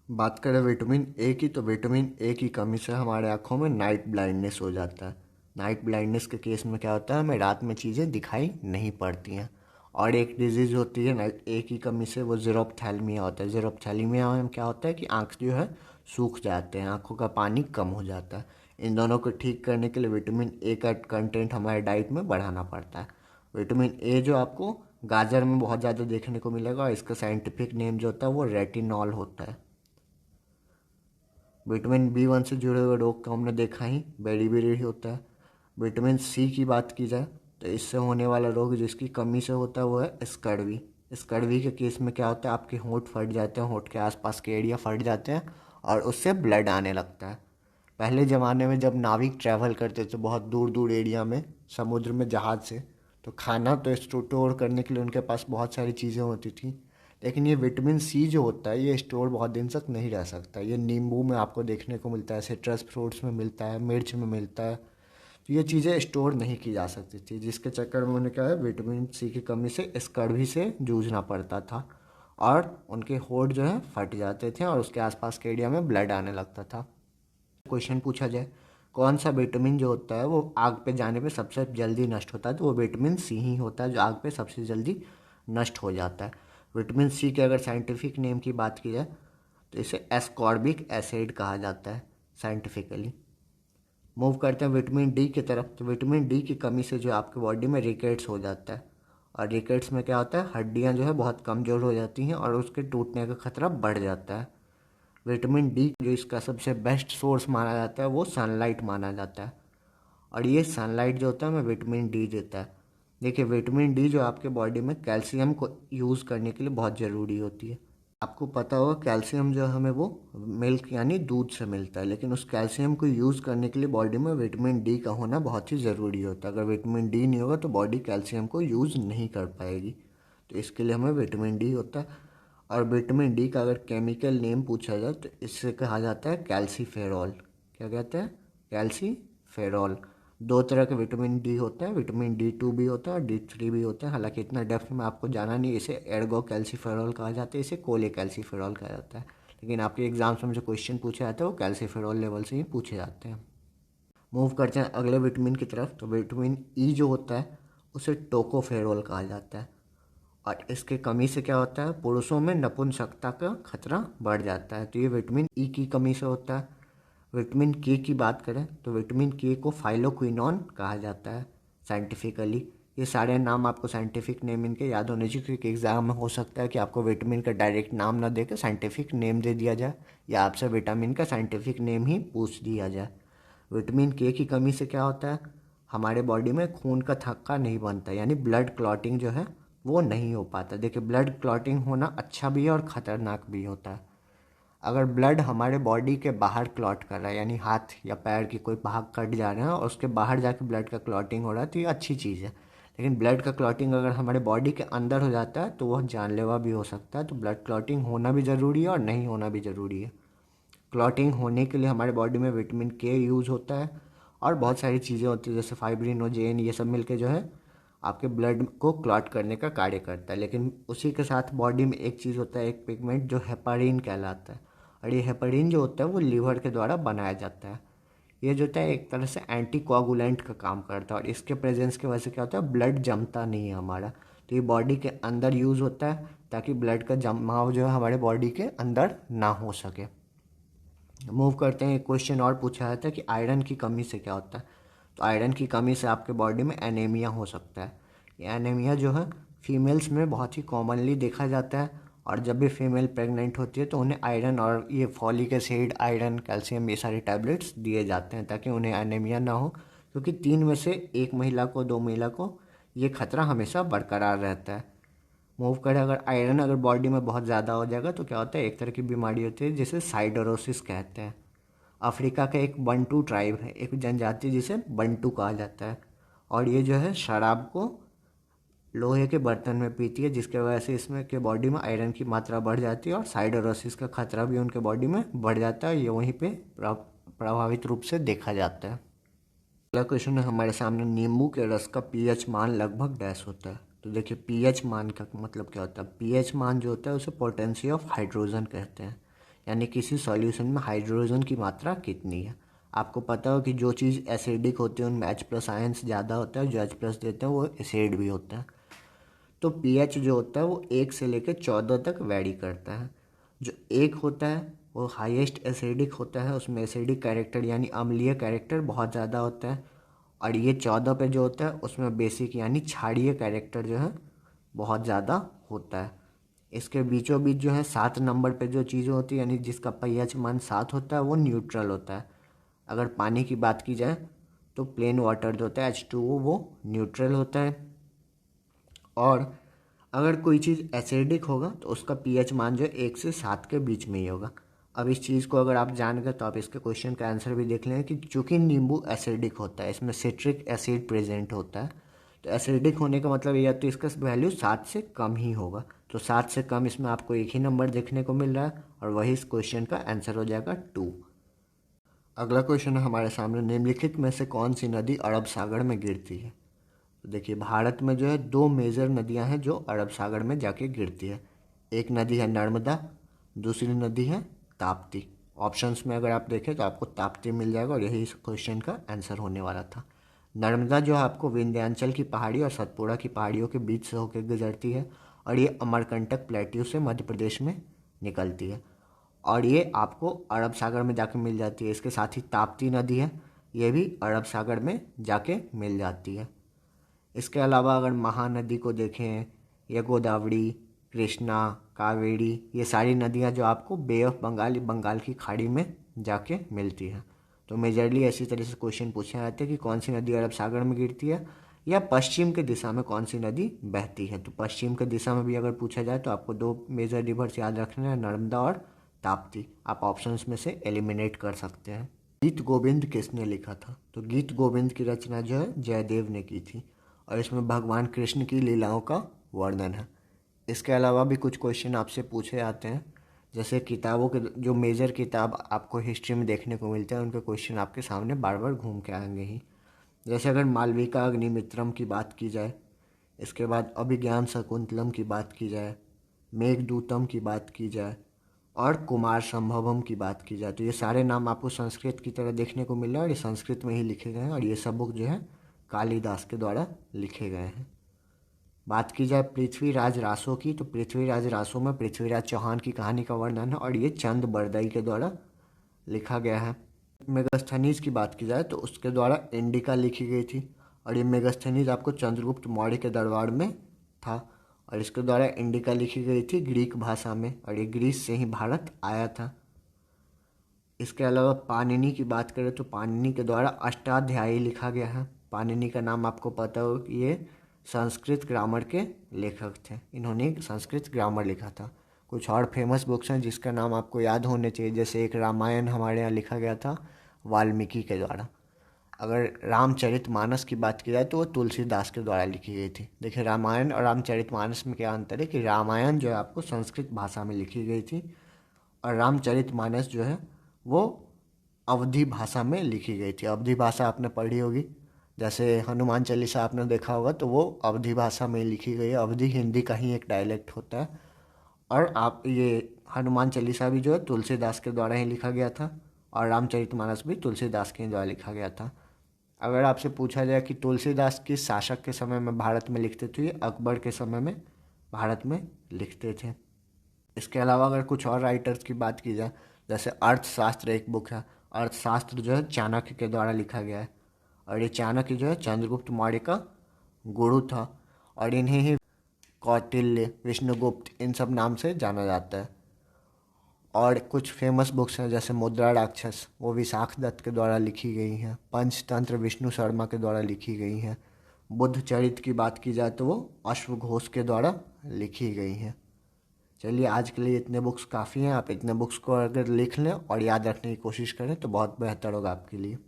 बात करें विटामिन ए की, तो विटामिन ए की कमी से हमारे आँखों में नाइट ब्लाइंडनेस हो जाता है। नाइट ब्लाइंडनेस के केस में क्या होता है, हमें रात में चीज़ें दिखाई नहीं पड़ती हैं। और एक डिजीज़ होती है नाइट ए की कमी से, वो ज़ीरोफ्थैल्मिया होता है। ज़ीरोफ्थैल्मिया में क्या होता है कि आँख जो है सूख जाते हैं, आँखों का पानी कम हो जाता है। इन दोनों को ठीक करने के लिए विटामिन ए का कंटेंट हमारे डाइट में बढ़ाना पड़ता है। विटामिन ए जो आपको गाजर में बहुत ज़्यादा देखने को मिलेगा, और इसका साइंटिफिक नेम जो होता है वो रेटिनॉल होता है। विटामिन B1 से जुड़े हुए रोग को हमने देखा ही, बेड़ी बेड़ी होता है। विटामिन सी की बात की जाए तो इससे होने वाला रोग जिसकी कमी से होता है वो है स्कर्वी। स्कर्वी के केस में क्या होता है, आपके होंठ फट जाते हैं, होंठ के आसपास के एरिया फट जाते हैं और उससे ब्लड आने लगता है। पहले ज़माने में जब नाविक ट्रैवल करते थे बहुत दूर दूर एरिया में समुद्र में जहाज़ से, तो खाना तो स्टोर करने के लिए उनके पास बहुत सारी चीज़ें होती थी, लेकिन ये विटामिन सी जो होता है ये स्टोर बहुत दिन तक नहीं रह सकता। ये नींबू में आपको देखने को मिलता है, सिट्रस फ्रूट्स में मिलता है, मिर्च में मिलता है। तो ये चीज़ें स्टोर नहीं की जा सकती थी, जिसके चक्कर में उन्हें क्या है, विटामिन सी की कमी से स्कर्वी से जूझना पड़ता था, और उनके होंठ जो है फट जाते थे और उसके आसपास के एरिया में ब्लड आने लगता था। क्वेश्चन पूछा जाए कौन सा विटामिन जो होता है वो आग पे जाने पे सबसे जल्दी नष्ट होता है, तो वो विटामिन सी ही होता है जो आग पे सबसे जल्दी नष्ट हो जाता है। विटामिन सी के अगर साइंटिफिक नेम की बात की जाए तो इसे एस्कॉर्बिक एसिड कहा जाता है साइंटिफिकली। मूव करते हैं विटामिन डी की तरफ। तो विटामिन डी की कमी से जो आपकी बॉडी में रिकेट्स हो जाता है, और रिकेट्स में क्या होता है, हड्डियां जो है बहुत कमज़ोर हो जाती हैं और उसके टूटने का खतरा बढ़ जाता है। विटामिन डी जो इसका सबसे बेस्ट सोर्स माना जाता है वो सनलाइट माना जाता है, और ये सनलाइट जो होता है हमें विटामिन डी देता है। देखिए विटामिन डी जो आपके बॉडी में कैल्शियम को यूज़ करने के लिए बहुत ज़रूरी होती है। आपको पता होगा कैल्शियम जो है हमें वो मिल्क यानी दूध से मिलता है, लेकिन उस कैल्शियम को यूज़ करने के लिए बॉडी में विटामिन डी का होना बहुत ही ज़रूरी होता है। अगर विटामिन डी नहीं होगा तो बॉडी कैल्शियम को यूज़ नहीं कर पाएगी, तो इसके लिए हमें विटामिन डी होता है। और विटामिन डी का अगर केमिकल नेम पूछा जाए तो इससे कहा जाता है कैल्सीफेरॉल। क्या कहते हैं? कैल्सीफेरॉल। दो तरह के विटामिन डी होते हैं, विटामिन D2 भी होता है और D3 भी होता है। हालांकि इतना डेप्थ में आपको जाना नहीं, इसे एर्गो कैल्सीफेरॉल कहा जाता है, इसे कोले कैल्सीफेरॉल कहा जाता है। लेकिन आपके एग्जाम्स में जो क्वेश्चन पूछे जाते हैं वो कैल्सीफेरॉल लेवल से ही पूछे जाते हैं। मूव करते हैं अगले विटामिन की तरफ। तो विटामिन ई जो होता है उसे टोकोफेरॉल कहा जाता है, और इसके कमी से क्या होता है, पुरुषों में नपुंसकता का खतरा बढ़ जाता है। तो ये विटामिन ई की कमी से होता है। विटामिन के की बात करें तो विटामिन के को फाइलोक्विनोन कहा जाता है साइंटिफिकली। ये सारे नाम आपको साइंटिफिक नेम इनके याद होने चाहिए, क्योंकि एग्जाम में हो सकता है कि आपको विटामिन का डायरेक्ट नाम ना देकर साइंटिफिक नेम दे दिया जाए, या आपसे विटामिन का साइंटिफिक नेम ही पूछ दिया जाए। विटामिन के की कमी से क्या होता है, हमारे बॉडी में खून का थक्का नहीं बनता, यानी ब्लड क्लॉटिंग जो है वो नहीं हो पाता। देखिए ब्लड क्लॉटिंग होना अच्छा भी है और ख़तरनाक भी होता है। अगर ब्लड हमारे बॉडी के बाहर क्लॉट कर रहा है, यानी हाथ या पैर की कोई भाग कट जा रहे हैं और उसके बाहर जाके ब्लड का क्लॉटिंग हो रहा है, तो ये अच्छी चीज़ है। लेकिन ब्लड का क्लॉटिंग अगर हमारे बॉडी के अंदर हो जाता है तो वह जानलेवा भी हो सकता है। तो ब्लड क्लॉटिंग होना भी ज़रूरी है और नहीं होना भी ज़रूरी है। क्लॉटिंग होने के लिए हमारे बॉडी में विटामिन के यूज़ होता है, और बहुत सारी चीज़ें होती है जैसे फाइब्रिनोजेन, ये सब मिलके जो है आपके ब्लड को क्लॉट करने का कार्य करता है। लेकिन उसी के साथ बॉडी में एक चीज़ होता है, एक पिगमेंट जो हेपारिन कहलाता है, और ये हेपारिन जो होता है वो लीवर के द्वारा बनाया जाता है। ये जो होता है एक तरह से एंटी कोआगुलेंट का काम करता है, और इसके प्रेजेंस की वजह से क्या होता है, ब्लड जमता नहीं है हमारा। तो ये बॉडी के अंदर यूज़ होता है ताकि ब्लड का जमाव जो है हमारे बॉडी के अंदर ना हो सके। मूव करते हैं, एक क्वेश्चन और पूछा जाता है कि आयरन की कमी से क्या होता है। तो आयरन की कमी से आपके बॉडी में एनीमिया हो सकता है। ये एनीमिया जो है फीमेल्स में बहुत ही कॉमनली देखा जाता है, और जब भी फीमेल प्रेग्नेंट होती है तो उन्हें आयरन और ये फॉलिक एसिड, आयरन, कैल्शियम, ये सारे टैबलेट्स दिए जाते हैं ताकि उन्हें एनीमिया ना हो, क्योंकि 3 में से 1 महिला को, 2 महिला को ये खतरा हमेशा बरकरार रहता है। मूव करें, अगर आयरन अगर बॉडी में बहुत ज़्यादा हो जाएगा तो क्या होता है, एक तरह की बीमारी होती है जिसे साइडोरोसिस कहते हैं। अफ्रीका का एक बंटू ट्राइब है, एक जनजाति जिसे बंटू कहा जाता है, और ये जो है शराब को लोहे के बर्तन में पीती है, जिसके वजह से इसमें के बॉडी में आयरन की मात्रा बढ़ जाती है और साइडोरोसिस का खतरा भी उनके बॉडी में बढ़ जाता है। ये वहीं पे प्रभावित रूप से देखा जाता है। अगला क्वेश्चन है हमारे सामने, नींबू के रस का पीएच मान लगभग डैश होता है। तो देखिए पीएच मान का मतलब क्या होता है, पीएच मान जो होता है उसे पोटेंसी ऑफ हाइड्रोजन कहते हैं, यानी किसी सॉल्यूशन में हाइड्रोजन की मात्रा कितनी है। आपको पता हो कि जो चीज़ एसिडिक होती है उनमें H+ आयंस ज़्यादा होता है, जो H+ देते हैं वो एसिड भी होता है। तो पीएच जो होता है वो 1 से लेकर 14 तक वैरी करता है। जो 1 होता है वो हाईएस्ट एसिडिक होता है, उसमें एसिडिक कैरेक्टर यानी अम्लीय कैरेक्टर बहुत ज़्यादा होता है, और ये 14 पे जो होता है उसमें बेसिक यानी क्षारीय कैरेक्टर जो है बहुत ज़्यादा होता है। इसके बीचों बीच जो है 7 नंबर पे जो चीज़ें होती है, यानी जिसका पीएच मान 7 होता है वो न्यूट्रल होता है। अगर पानी की बात की जाए तो प्लेन वाटर जो होता है H2O वो न्यूट्रल होता है, और अगर कोई चीज़ एसिडिक होगा तो उसका पीएच मान जो है 1 से 7 के बीच में ही होगा। अब इस चीज़ को अगर आप जान गए तो आप इसके क्वेश्चन का आंसर भी देख लें कि चूंकि नींबू एसिडिक होता है, इसमें सिट्रिक एसिड प्रेजेंट होता है, तो एसिडिक होने का मतलब यह तो इसका वैल्यू 7 से कम ही होगा। तो 7 से कम इसमें आपको एक ही नंबर देखने को मिल रहा है, और वही इस क्वेश्चन का आंसर हो जाएगा 2। अगला क्वेश्चन है हमारे सामने, निम्नलिखित में से कौन सी नदी अरब सागर में गिरती है। तो देखिए भारत में जो है 2 मेजर नदियां हैं जो अरब सागर में जाके गिरती है। एक नदी है नर्मदा, दूसरी नदी है ताप्ती। ऑप्शंस में अगर आप देखें तो आपको ताप्ती मिल जाएगा, और यही इस क्वेश्चन का आंसर होने वाला था। नर्मदा जो है आपको विंध्याचल की पहाड़ी और सतपुड़ा की पहाड़ियों के बीच से होकर गुजरती है, और ये अमरकंटक प्लेट्यू से मध्य प्रदेश में निकलती है और ये आपको अरब सागर में जाके मिल जाती है। इसके साथ ही ताप्ती नदी है, ये भी अरब सागर में जाके मिल जाती है। इसके अलावा अगर महानदी को देखें, या गोदावरी, कृष्णा, कावेरी, ये सारी नदियाँ जो आपको बे ऑफ बंगाल, बंगाल की खाड़ी में जाके मिलती हैं। तो मेजरली ऐसी तरह से क्वेश्चन पूछे जाते हैं कि कौन सी नदी अरब सागर में गिरती है या पश्चिम के दिशा में कौन सी नदी बहती है। तो पश्चिम के दिशा में भी अगर पूछा जाए तो आपको दो मेजर रिवर्स याद रखना है, नर्मदा और ताप्ती। आप ऑप्शंस में से एलिमिनेट कर सकते हैं। गीत गोविंद किसने लिखा था? तो गीत गोविंद की रचना जो है जयदेव ने की थी और इसमें भगवान कृष्ण की लीलाओं का वर्णन है। इसके अलावा भी कुछ क्वेश्चन आपसे पूछे जाते हैं, जैसे किताबों के जो मेजर किताब आपको हिस्ट्री में देखने को मिलते हैं उनके क्वेश्चन आपके सामने बार बार घूम के आएंगे ही। जैसे अगर मालविका अग्निमित्रम की बात की जाए, इसके बाद अभिज्ञान शकुंतलम की बात की जाए, मेघदूतम की बात की जाए और कुमार संभवम की बात की जाए, तो ये सारे नाम आपको संस्कृत की तरह देखने को मिल रहा है और ये संस्कृत में ही लिखे गए हैं और ये सब बुक जो है कालिदास के द्वारा लिखे गए हैं। बात की जाए पृथ्वीराज रासो की, तो पृथ्वीराज रासो में पृथ्वीराज चौहान की कहानी का वर्णन है और ये चंद बरदई के द्वारा लिखा गया है। मेगास्थनीज की बात की जाए तो उसके द्वारा इंडिका लिखी गई थी और ये मेगास्थनीज आपको चंद्रगुप्त मौर्य के दरबार में था और इसके द्वारा इंडिका लिखी गई थी ग्रीक भाषा में और ये ग्रीस से ही भारत आया था। इसके अलावा पाणिनि की बात करें तो पाणिनि के द्वारा अष्टाध्यायी लिखा गया है। पाणिनि का नाम आपको पता हो कि ये संस्कृत ग्रामर के लेखक थे, इन्होंने संस्कृत ग्रामर लिखा था। कुछ और फेमस बुक्स हैं जिसका नाम आपको याद होने चाहिए, जैसे एक रामायण हमारे यहाँ लिखा गया था वाल्मीकि के द्वारा। अगर रामचरितमानस की बात की जाए तो वो तुलसीदास के द्वारा लिखी गई थी। देखिए रामायण और रामचरितमानस में क्या अंतर है कि रामायण जो है आपको संस्कृत भाषा में लिखी गई थी और रामचरितमानस जो है वो अवधी भाषा में लिखी गई थी। अवधी भाषा आपने पढ़ी होगी, जैसे हनुमान चालीसा आपने देखा होगा तो वो अवधी भाषा में लिखी गई है। अवधी हिंदी का ही एक डायलेक्ट होता है और आप ये हनुमान चालीसा भी जो है तुलसीदास के द्वारा ही लिखा गया था और रामचरितमानस भी तुलसीदास के द्वारा लिखा गया था। अगर आपसे पूछा जाए कि तुलसीदास किस शासक के समय में भारत में लिखते थे, ये अकबर के समय में भारत में लिखते थे। इसके अलावा अगर कुछ और राइटर्स की बात की जाए, जैसे अर्थशास्त्र एक बुक है, अर्थशास्त्र जो है चाणक्य के द्वारा लिखा गया है और ये चाणक्य जो है चंद्रगुप्त मौर्य का गुरु था और इन्हें ही कौटिल्य, विष्णुगुप्त, इन सब नाम से जाना जाता है। और कुछ फेमस बुक्स हैं जैसे मुद्रा राक्षस, वो विशाख दत्त के द्वारा लिखी गई हैं। पंचतंत्र विष्णु शर्मा के द्वारा लिखी गई हैं। बुद्ध चरित्र की बात की जाए तो वो अश्वघोष के द्वारा लिखी गई हैं। चलिए आज के लिए इतने बुक्स काफ़ी हैं। आप इतने बुक्स को अगर लिख लें और याद रखने की कोशिश करें तो बहुत बेहतर होगा आपके लिए।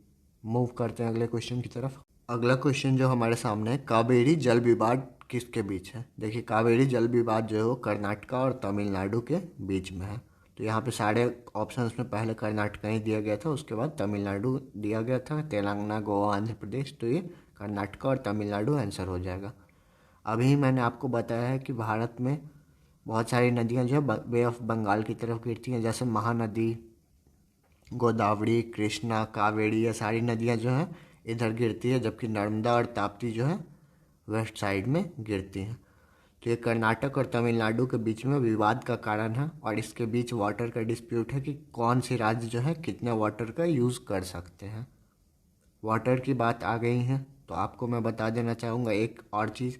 मूव करते हैं अगले क्वेश्चन की तरफ। अगला क्वेश्चन जो हमारे सामने है, कावेरी जल विवाद किसके बीच है? देखिए कावेरी जल विवाद जो है वो कर्नाटका और तमिलनाडु के बीच में है। तो यहाँ पे सारे ऑप्शंस में पहले कर्नाटका ही दिया गया था, उसके बाद तमिलनाडु दिया गया था, तेलंगाना, गोवा, आंध्र प्रदेश। तो ये कर्नाटका और तमिलनाडु आंसर हो जाएगा। अभी मैंने आपको बताया है कि भारत में बहुत सारी नदियाँ जो है बे ऑफ बंगाल की तरफ गिरती हैं, जैसे महानदी, गोदावरी, कृष्णा, कावेरी, ये सारी नदियाँ जो हैं इधर गिरती है, जबकि नर्मदा और ताप्ती जो है वेस्ट साइड में गिरती हैं। तो ये कर्नाटक और तमिलनाडु के बीच में विवाद का कारण है और इसके बीच वाटर का डिस्प्यूट है कि कौन सी राज्य जो है कितने वाटर का यूज़ कर सकते हैं। वाटर की बात आ गई है तो आपको मैं बता देना चाहूँगा एक और चीज़,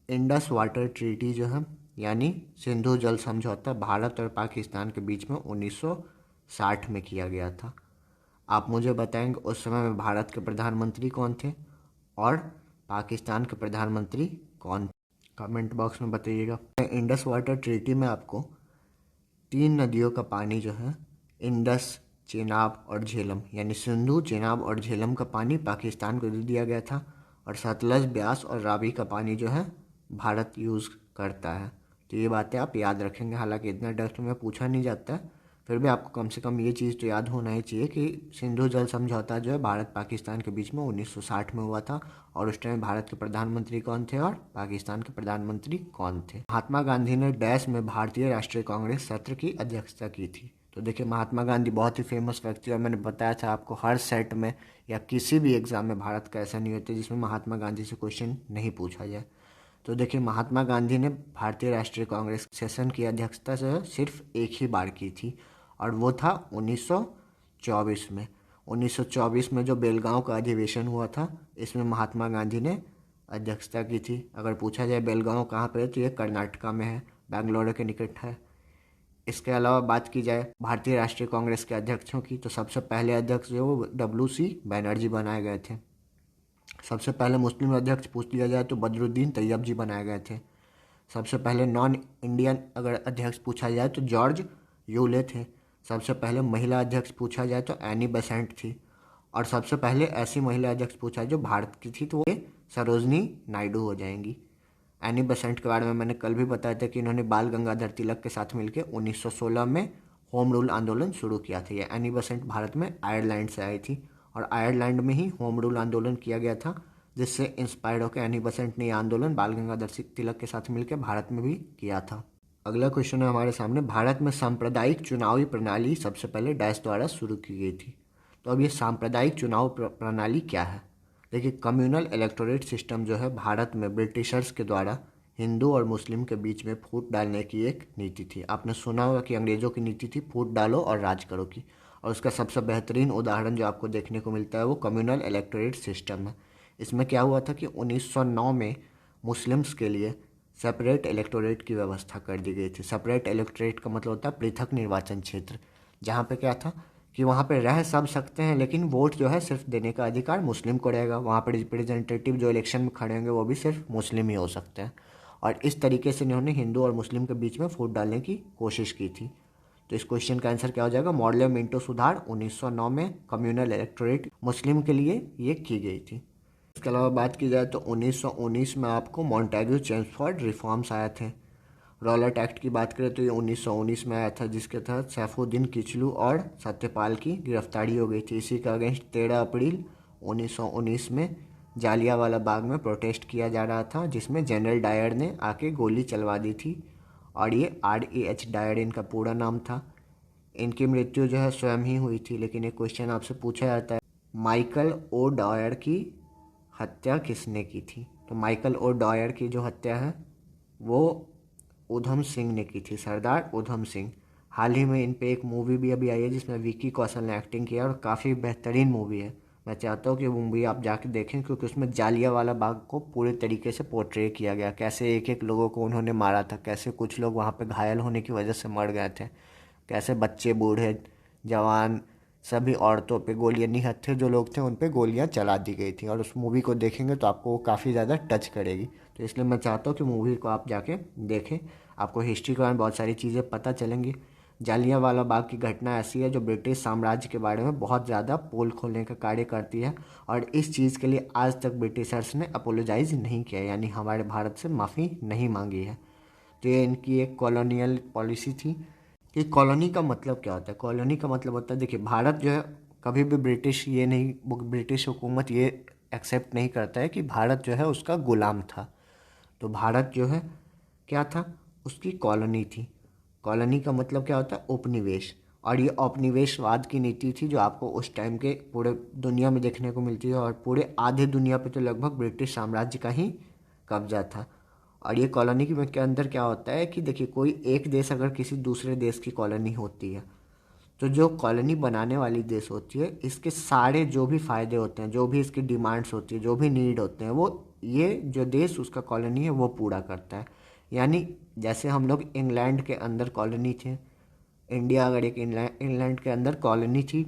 इंडस वाटर ट्रीटी जो है यानी सिंधु जल समझौता भारत और पाकिस्तान के बीच में 1960 में किया गया था। आप मुझे बताएंगे उस समय में भारत के प्रधानमंत्री कौन थे और पाकिस्तान के प्रधानमंत्री कौन थे? कमेंट बॉक्स में बताइएगा। इंडस वाटर ट्रीटी में आपको 3 नदियों का पानी जो है इंडस, चेनाब और झेलम यानी सिंधु, चेनाब और झेलम का पानी पाकिस्तान को दे दिया गया था और सतलज, ब्यास और रावी का पानी जो है भारत यूज़ करता है। तो ये बातें आप याद रखेंगे। हालांकि इतना डेप्थ में पूछा नहीं जाता है, फिर भी आपको कम से कम ये चीज़ तो याद होना ही चाहिए कि सिंधु जल समझौता जो है भारत पाकिस्तान के बीच में 1960 में हुआ था और उस टाइम भारत के प्रधानमंत्री कौन थे और पाकिस्तान के प्रधानमंत्री कौन थे। महात्मा गांधी ने डैश में भारतीय राष्ट्रीय कांग्रेस सत्र की अध्यक्षता की थी। तो देखिए महात्मा गांधी बहुत ही फेमस व्यक्ति और मैंने बताया था आपको हर सेट में या किसी भी एग्जाम में भारत का ऐसा नहीं होता जिसमें महात्मा गांधी से क्वेश्चन नहीं पूछा जाए। तो देखिए, महात्मा गांधी ने भारतीय राष्ट्रीय कांग्रेस सेशन की अध्यक्षता जो है सिर्फ एक ही बार की थी, और वो था 1924 में। 1924 में जो बेलगांव का अधिवेशन हुआ था, इसमें महात्मा गांधी ने अध्यक्षता की थी। अगर पूछा जाए बेलगांव कहाँ पे है, तो ये कर्नाटका में है, बेंगलुरु के निकट है। इसके अलावा बात की जाए भारतीय राष्ट्रीय कांग्रेस के अध्यक्षों की, तो सबसे पहले अध्यक्ष जो वो WC बनर्जी बनाए गए थे। सबसे पहले मुस्लिम अध्यक्ष पूछ लिया जाए तो बदरुद्दीन तैयब जी बनाए गए थे। सबसे पहले नॉन इंडियन अगर अध्यक्ष पूछा जाए तो जॉर्ज यूले थे। सबसे पहले महिला अध्यक्ष पूछा जाए तो एनी बेसेंट थी। और सबसे पहले ऐसी महिला अध्यक्ष पूछा जो भारत की थी, तो वो सरोजनी नायडू हो जाएंगी। एनी बेसेंट के बारे में मैंने कल भी बताया था कि इन्होंने बाल गंगाधर तिलक के साथ मिलकर 1916 में होम रूल आंदोलन शुरू किया था। ये एनी बेसेंट भारत में आयरलैंड से आई थी, और आयरलैंड में ही होम रूल आंदोलन किया गया था, जिससे इंस्पायर्ड होकर एनी बेसेंट ने यह आंदोलन बाल गंगाधर तिलक के साथ मिलकर भारत में भी किया था। अगला क्वेश्चन है हमारे सामने, भारत में सांप्रदायिक चुनावी प्रणाली सबसे पहले डैश द्वारा शुरू की गई थी। तो अब ये सांप्रदायिक चुनाव प्रणाली क्या है? देखिए, कम्युनल इलेक्टोरेट सिस्टम जो है भारत में ब्रिटिशर्स के द्वारा हिंदू और मुस्लिम के बीच में फूट डालने की एक नीति थी। आपने सुना होगा कि अंग्रेज़ों की नीति थी फूट डालो और राज करो की, और उसका सबसे बेहतरीन उदाहरण जो आपको देखने को मिलता है वो कम्युनल इलेक्टोरेट सिस्टम है। इसमें क्या हुआ था कि 1909 में मुस्लिम्स के लिए सेपरेट इलेक्टोरेट की व्यवस्था कर दी गई थी। सेपरेट इलेक्टोरेट का मतलब होता है पृथक निर्वाचन क्षेत्र, जहाँ पे क्या था कि वहाँ पे रह सब सकते हैं, लेकिन वोट जो है सिर्फ देने का अधिकार मुस्लिम को रहेगा। वहाँ पर रिप्रेजेंटेटिव जो इलेक्शन में खड़े होंगे वो भी सिर्फ मुस्लिम ही हो सकते हैं। और इस तरीके से इन्होंने हिंदू और मुस्लिम के बीच में फूट डालने की कोशिश की थी। तो इस क्वेश्चन का आंसर क्या हो जाएगा? मॉडल मिंटो सुधार 1909 में कम्युनल इलेक्टोरेट मुस्लिम के लिए ये की गई थी। इसके अलावा बात की जाए तो 1919 में आपको मॉन्टेग्यू चेम्सफोर्ड रिफॉर्म्स आए थे। रॉलेट एक्ट की बात करें तो ये 1919 में आया था, जिसके तहत सैफुद्दीन किचलू और सत्यपाल की गिरफ्तारी हो गई थी। इसी का अगेंस्ट 13 अप्रैल 1919 में जालियांवाला बाग में प्रोटेस्ट किया जा रहा था, जिसमें जनरल डायर ने आके गोली चलवा दी थी। और ये RAH डायर इनका पूरा नाम था। इनकी मृत्यु जो है स्वयं ही हुई थी। लेकिन एक क्वेश्चन आपसे पूछा जाता है, माइकल ओ डॉयर की हत्या किसने की थी? तो माइकल ओ डॉयर की जो हत्या है वो उधम सिंह ने की थी, सरदार उधम सिंह। हाल ही में इन पे एक मूवी भी अभी आई है जिसमें विकी कौशल ने एक्टिंग किया, और काफ़ी बेहतरीन मूवी है। मैं चाहता हूँ कि वो मूवी आप जाके देखें, क्योंकि उसमें जालियांवाला बाग को पूरे तरीके से पोर्ट्रे किया गया, कैसे एक एक लोगों को उन्होंने मारा था, कैसे कुछ लोग वहाँ पे घायल होने की वजह से मर गए थे, कैसे बच्चे बूढ़े जवान सभी औरतों पे गोलियां, निहत्थे जो लोग थे उन पे गोलियां चला दी गई थी। और उस मूवी को देखेंगे तो आपको वो काफ़ी ज़्यादा टच करेगी। तो इसलिए मैं चाहता हूँ कि मूवी को आप जाके देखें, आपको हिस्ट्री के बारे में बहुत सारी चीज़ें पता चलेंगी। जालियांवाला बाग की घटना ऐसी है जो ब्रिटिश साम्राज्य के बारे में बहुत ज़्यादा पोल खोलने का कार्य करती है, और इस चीज़ के लिए आज तक ब्रिटिशर्स ने अपोलोजाइज नहीं किया, यानी हमारे भारत से माफ़ी नहीं मांगी है। तो ये इनकी एक कॉलोनियल पॉलिसी थी। कि कॉलोनी का मतलब क्या होता है? कॉलोनी का मतलब होता है, देखिए, भारत जो है कभी भी ब्रिटिश हुकूमत ये एक्सेप्ट नहीं करता है कि भारत जो है उसका गुलाम था। तो भारत जो है क्या था? उसकी कॉलोनी थी। कॉलोनी का मतलब क्या होता है? उपनिवेश। और ये औपनिवेशवाद की नीति थी जो आपको उस टाइम के पूरे दुनिया में देखने को मिलती है, और पूरे आधे दुनिया पे तो लगभग ब्रिटिश साम्राज्य का ही कब्जा था। और ये कॉलोनी के अंदर क्या होता है कि देखिए, कोई एक देश अगर किसी दूसरे देश की कॉलोनी होती है, तो जो कॉलोनी बनाने वाली देश होती है, इसके सारे जो भी फ़ायदे होते हैं, जो भी इसकी डिमांड्स होती है, जो भी नीड होते हैं, वो ये जो देश उसका कॉलोनी है वो पूरा करता है। यानी जैसे हम लोग इंग्लैंड के अंदर कॉलोनी थे, इंडिया अगर एक इंग्लैंड के अंदर कॉलोनी थी,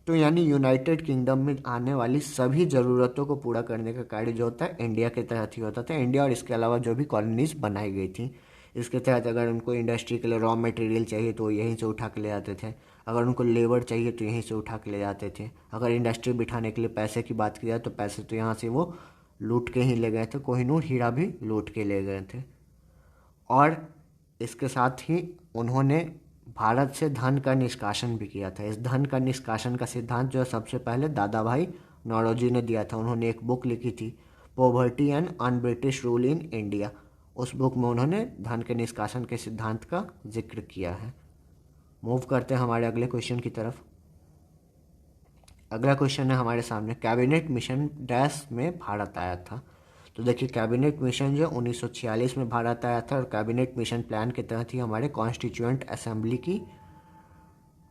तो यानी यूनाइटेड किंगडम में आने वाली सभी ज़रूरतों को पूरा करने का कार्य जो होता है इंडिया के तहत ही होता था। इंडिया और इसके अलावा जो भी कॉलोनीज बनाई गई थी, इसके तहत अगर उनको इंडस्ट्री के लिए रॉ मटेरियल चाहिए तो यहीं से उठा के ले आते थे, अगर उनको लेबर चाहिए तो यहीं से उठा के ले जाते थे, अगर इंडस्ट्री बिठाने के लिए पैसे की बात की जाए तो पैसे तो यहाँ से वो लूट के ही ले गए थे। कोहिनूर हीरा भी लूट के ले गए थे। और इसके साथ ही उन्होंने भारत से धन का निष्कासन भी किया था। इस धन का निष्कासन का सिद्धांत जो है सबसे पहले दादा भाई नौरोजी ने दिया था। उन्होंने एक बुक लिखी थी, poverty and un British rule in India. उस बुक में उन्होंने धन के निष्कासन के सिद्धांत का जिक्र किया है। मूव करते हैं हमारे अगले क्वेश्चन की तरफ। अगला क्वेश्चन है हमारे सामने, कैबिनेट मिशन डैश में भारत आया था। तो देखिए कैबिनेट मिशन जो 1946 में भारत आया था और कैबिनेट मिशन प्लान के तहत ही हमारे कॉन्स्टिट्यूएंट असेंबली की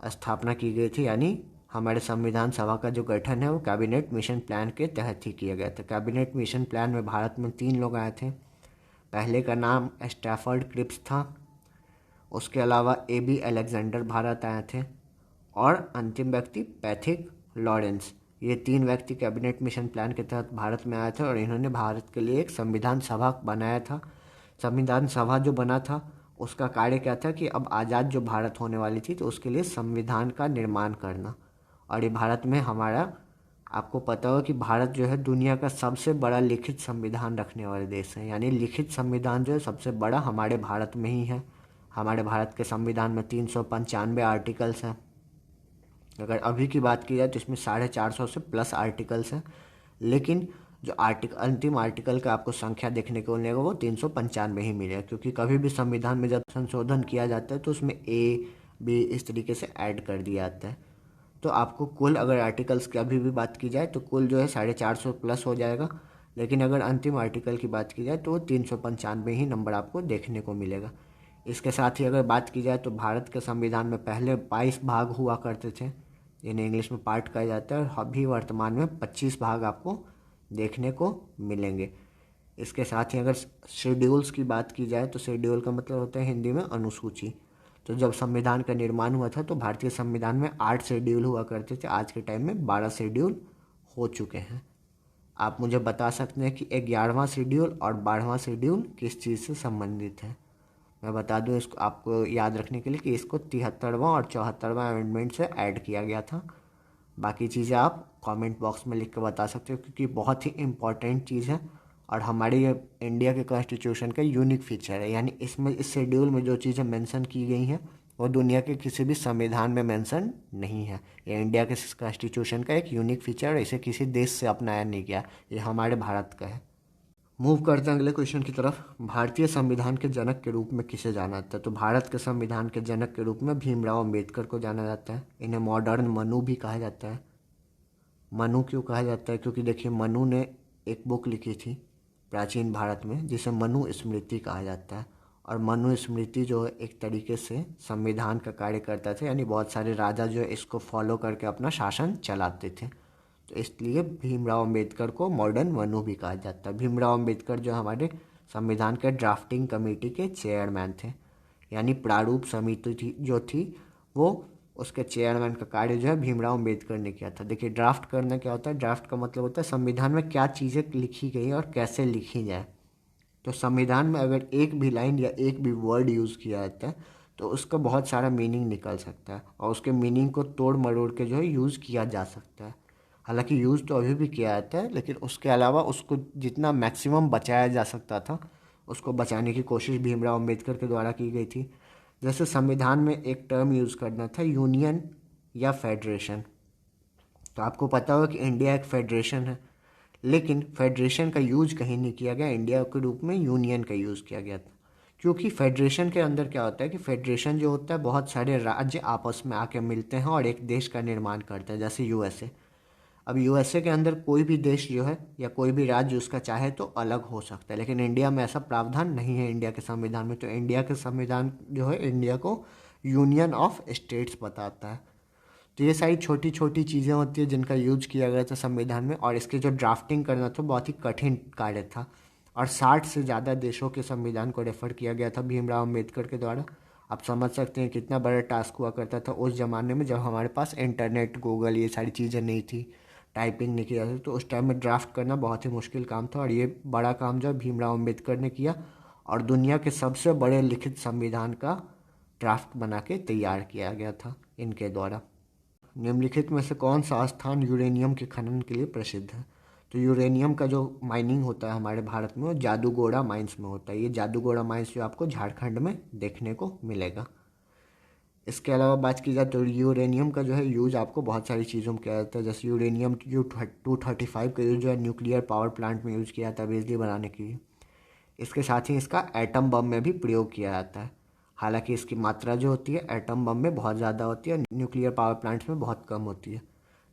स्थापना की गई थी, यानी हमारे संविधान सभा का जो गठन है वो कैबिनेट मिशन प्लान के तहत ही किया गया था। कैबिनेट मिशन प्लान में भारत में 3 लोग आए थे। पहले का नाम स्टैफर्ड क्रिप्स था, उसके अलावा AB अलेक्जेंडर भारत आए थे और अंतिम व्यक्ति पैथिक लॉरेंस। ये 3 व्यक्ति कैबिनेट मिशन प्लान के तहत भारत में आए थे और इन्होंने भारत के लिए एक संविधान सभा बनाया था। संविधान सभा जो बना था उसका कार्य क्या था कि अब आज़ाद जो भारत होने वाली थी तो उसके लिए संविधान का निर्माण करना। और ये भारत में हमारा, आपको पता हो कि भारत जो है दुनिया का सबसे बड़ा लिखित संविधान रखने वाले देश है, यानी लिखित संविधान जो है सबसे बड़ा हमारे भारत में ही है। हमारे भारत के संविधान में 395 आर्टिकल्स हैं। अगर अभी की बात की जाए तो इसमें 450 से प्लस आर्टिकल्स हैं, लेकिन जो अंतिम आर्टिकल का आपको संख्या देखने को मिलेगा वो 395 ही मिलेगा, क्योंकि कभी भी संविधान में जब संशोधन किया जाता है तो उसमें A, B इस तरीके से ऐड कर दिया जाता है। तो आपको कुल अगर आर्टिकल्स की अभी भी बात की जाए तो कुल जो है 450 प्लस हो जाएगा, लेकिन अगर अंतिम आर्टिकल की बात की जाए तो 395 ही नंबर आपको देखने को मिलेगा। इसके साथ ही अगर बात की जाए तो भारत के संविधान में पहले 22 भाग हुआ करते थे, जिन्हें इंग्लिश में पार्ट कहा जाता है, और अभी वर्तमान में 25 भाग आपको देखने को मिलेंगे। इसके साथ ही अगर शेड्यूल्स की बात की जाए तो शेड्यूल का मतलब होता है हिंदी में अनुसूची। तो जब संविधान का निर्माण हुआ था तो भारतीय संविधान में 8 शेड्यूल हुआ करते थे, आज के टाइम में 12 शेड्यूल हो चुके हैं। आप मुझे बता सकते हैं कि 11वां शेड्यूल और 12वां शेड्यूल किस चीज़ से संबंधित है? मैं बता दूं इसको आपको याद रखने के लिए कि इसको 73वां और 74वां अमेंडमेंट से ऐड किया गया था। बाकी चीज़ें आप कमेंट बॉक्स में लिख के बता सकते हो, क्योंकि बहुत ही इम्पॉर्टेंट चीज़ है और हमारे ये इंडिया के कॉन्स्टिट्यूशन का यूनिक फीचर है। यानी इसमें इस शेड्यूल में जो चीज़ें मेंशन की गई हैं वो दुनिया के किसी भी संविधान में मेंशन नहीं है। ये इंडिया के कॉन्स्टिट्यूशन का एक यूनिक फीचर है, इसे किसी देश से अपनाया नहीं गया, ये हमारे भारत का है। मूव करते हैं अगले क्वेश्चन की तरफ। भारतीय संविधान के जनक के रूप में किसे जाना जाता है? तो भारत के संविधान के जनक के रूप में भीमराव अंबेडकर को जाना जाता है। इन्हें मॉडर्न मनु भी कहा जाता है। मनु क्यों कहा जाता है? क्योंकि देखिए मनु ने एक बुक लिखी थी प्राचीन भारत में जिसे मनु स्मृति कहा जाता है, और मनु स्मृति जो है एक तरीके से संविधान का कार्य करता था, यानी बहुत सारे राजा जो है इसको फॉलो करके अपना शासन चलाते थे। तो इसलिए भीमराव अंबेडकर को मॉडर्न मनु भी कहा जाता है। भीमराव अंबेडकर जो हमारे संविधान के ड्राफ्टिंग कमेटी के चेयरमैन थे, यानी प्रारूप समिति जो थी वो उसके चेयरमैन का कार्य जो है भीमराव अंबेडकर ने किया था। देखिए ड्राफ्ट करना क्या होता है? ड्राफ्ट का मतलब होता है संविधान में क्या चीज़ें लिखी गई और कैसे लिखी जाए। तो संविधान में अगर एक भी लाइन या एक भी वर्ड यूज़ किया जाता है तो उसका बहुत सारा मीनिंग निकल सकता है और उसके मीनिंग को तोड़ मरोड़ के जो है यूज़ किया जा सकता है। हालांकि यूज़ तो अभी भी किया जाता है, लेकिन उसके अलावा उसको जितना मैक्सिमम बचाया जा सकता था उसको बचाने की कोशिश भीमराव अंबेडकर के द्वारा की गई थी। जैसे संविधान में एक टर्म यूज़ करना था यूनियन या फेडरेशन। तो आपको पता होगा कि इंडिया एक फेडरेशन है, लेकिन फेडरेशन का यूज कहीं नहीं किया गया, इंडिया के रूप में यूनियन का यूज़ किया गया था। क्योंकि फेडरेशन के अंदर क्या होता है कि फेडरेशन जो होता है बहुत सारे राज्य आपस में आके मिलते हैं और एक देश का निर्माण करते हैं, जैसे यूएसए। अब यूएसए के अंदर कोई भी देश जो है या कोई भी राज्य उसका चाहे तो अलग हो सकता है, लेकिन इंडिया में ऐसा प्रावधान नहीं है इंडिया के संविधान में। तो इंडिया के संविधान जो है इंडिया को यूनियन ऑफ स्टेट्स बताता है। तो ये सारी छोटी छोटी चीज़ें होती है जिनका यूज किया गया था संविधान में, और इसके जो ड्राफ्टिंग करना था बहुत ही कठिन कार्य था और 60 से ज़्यादा देशों के संविधान को रेफर किया गया था भीमराव अम्बेडकर के द्वारा। आप समझ सकते हैं कितना बड़ा टास्क हुआ करता था उस ज़माने में, जब हमारे पास इंटरनेट, गूगल, ये सारी चीज़ें नहीं थी, टाइपिंग नहीं किया था। तो उस टाइम में ड्राफ्ट करना बहुत ही मुश्किल काम था और ये बड़ा काम जो भीमराव अम्बेडकर ने किया और दुनिया के सबसे बड़े लिखित संविधान का ड्राफ्ट बना के तैयार किया गया था इनके द्वारा। निम्नलिखित में से कौन सा स्थान यूरेनियम के खनन के लिए प्रसिद्ध है? तो यूरेनियम का जो माइनिंग होता है हमारे भारत में वो जादूगोड़ा माइंस में होता है। ये जादूगोड़ा माइंस जो आपको झारखंड में देखने को मिलेगा। इसके अलावा बात की जाए तो यूरेनियम का जो है यूज आपको बहुत सारी चीज़ों में किया जाता है, जैसे यूरेनियम U-235 का यूज जो है न्यूक्लियर पावर प्लांट में यूज़ किया जाता है बिजली बनाने के लिए। इसके साथ ही इसका एटम बम में भी प्रयोग किया जाता है। हालांकि इसकी मात्रा जो होती है एटम बम में बहुत ज़्यादा होती है, न्यूक्लियर पावर प्लांट्स में बहुत कम होती है।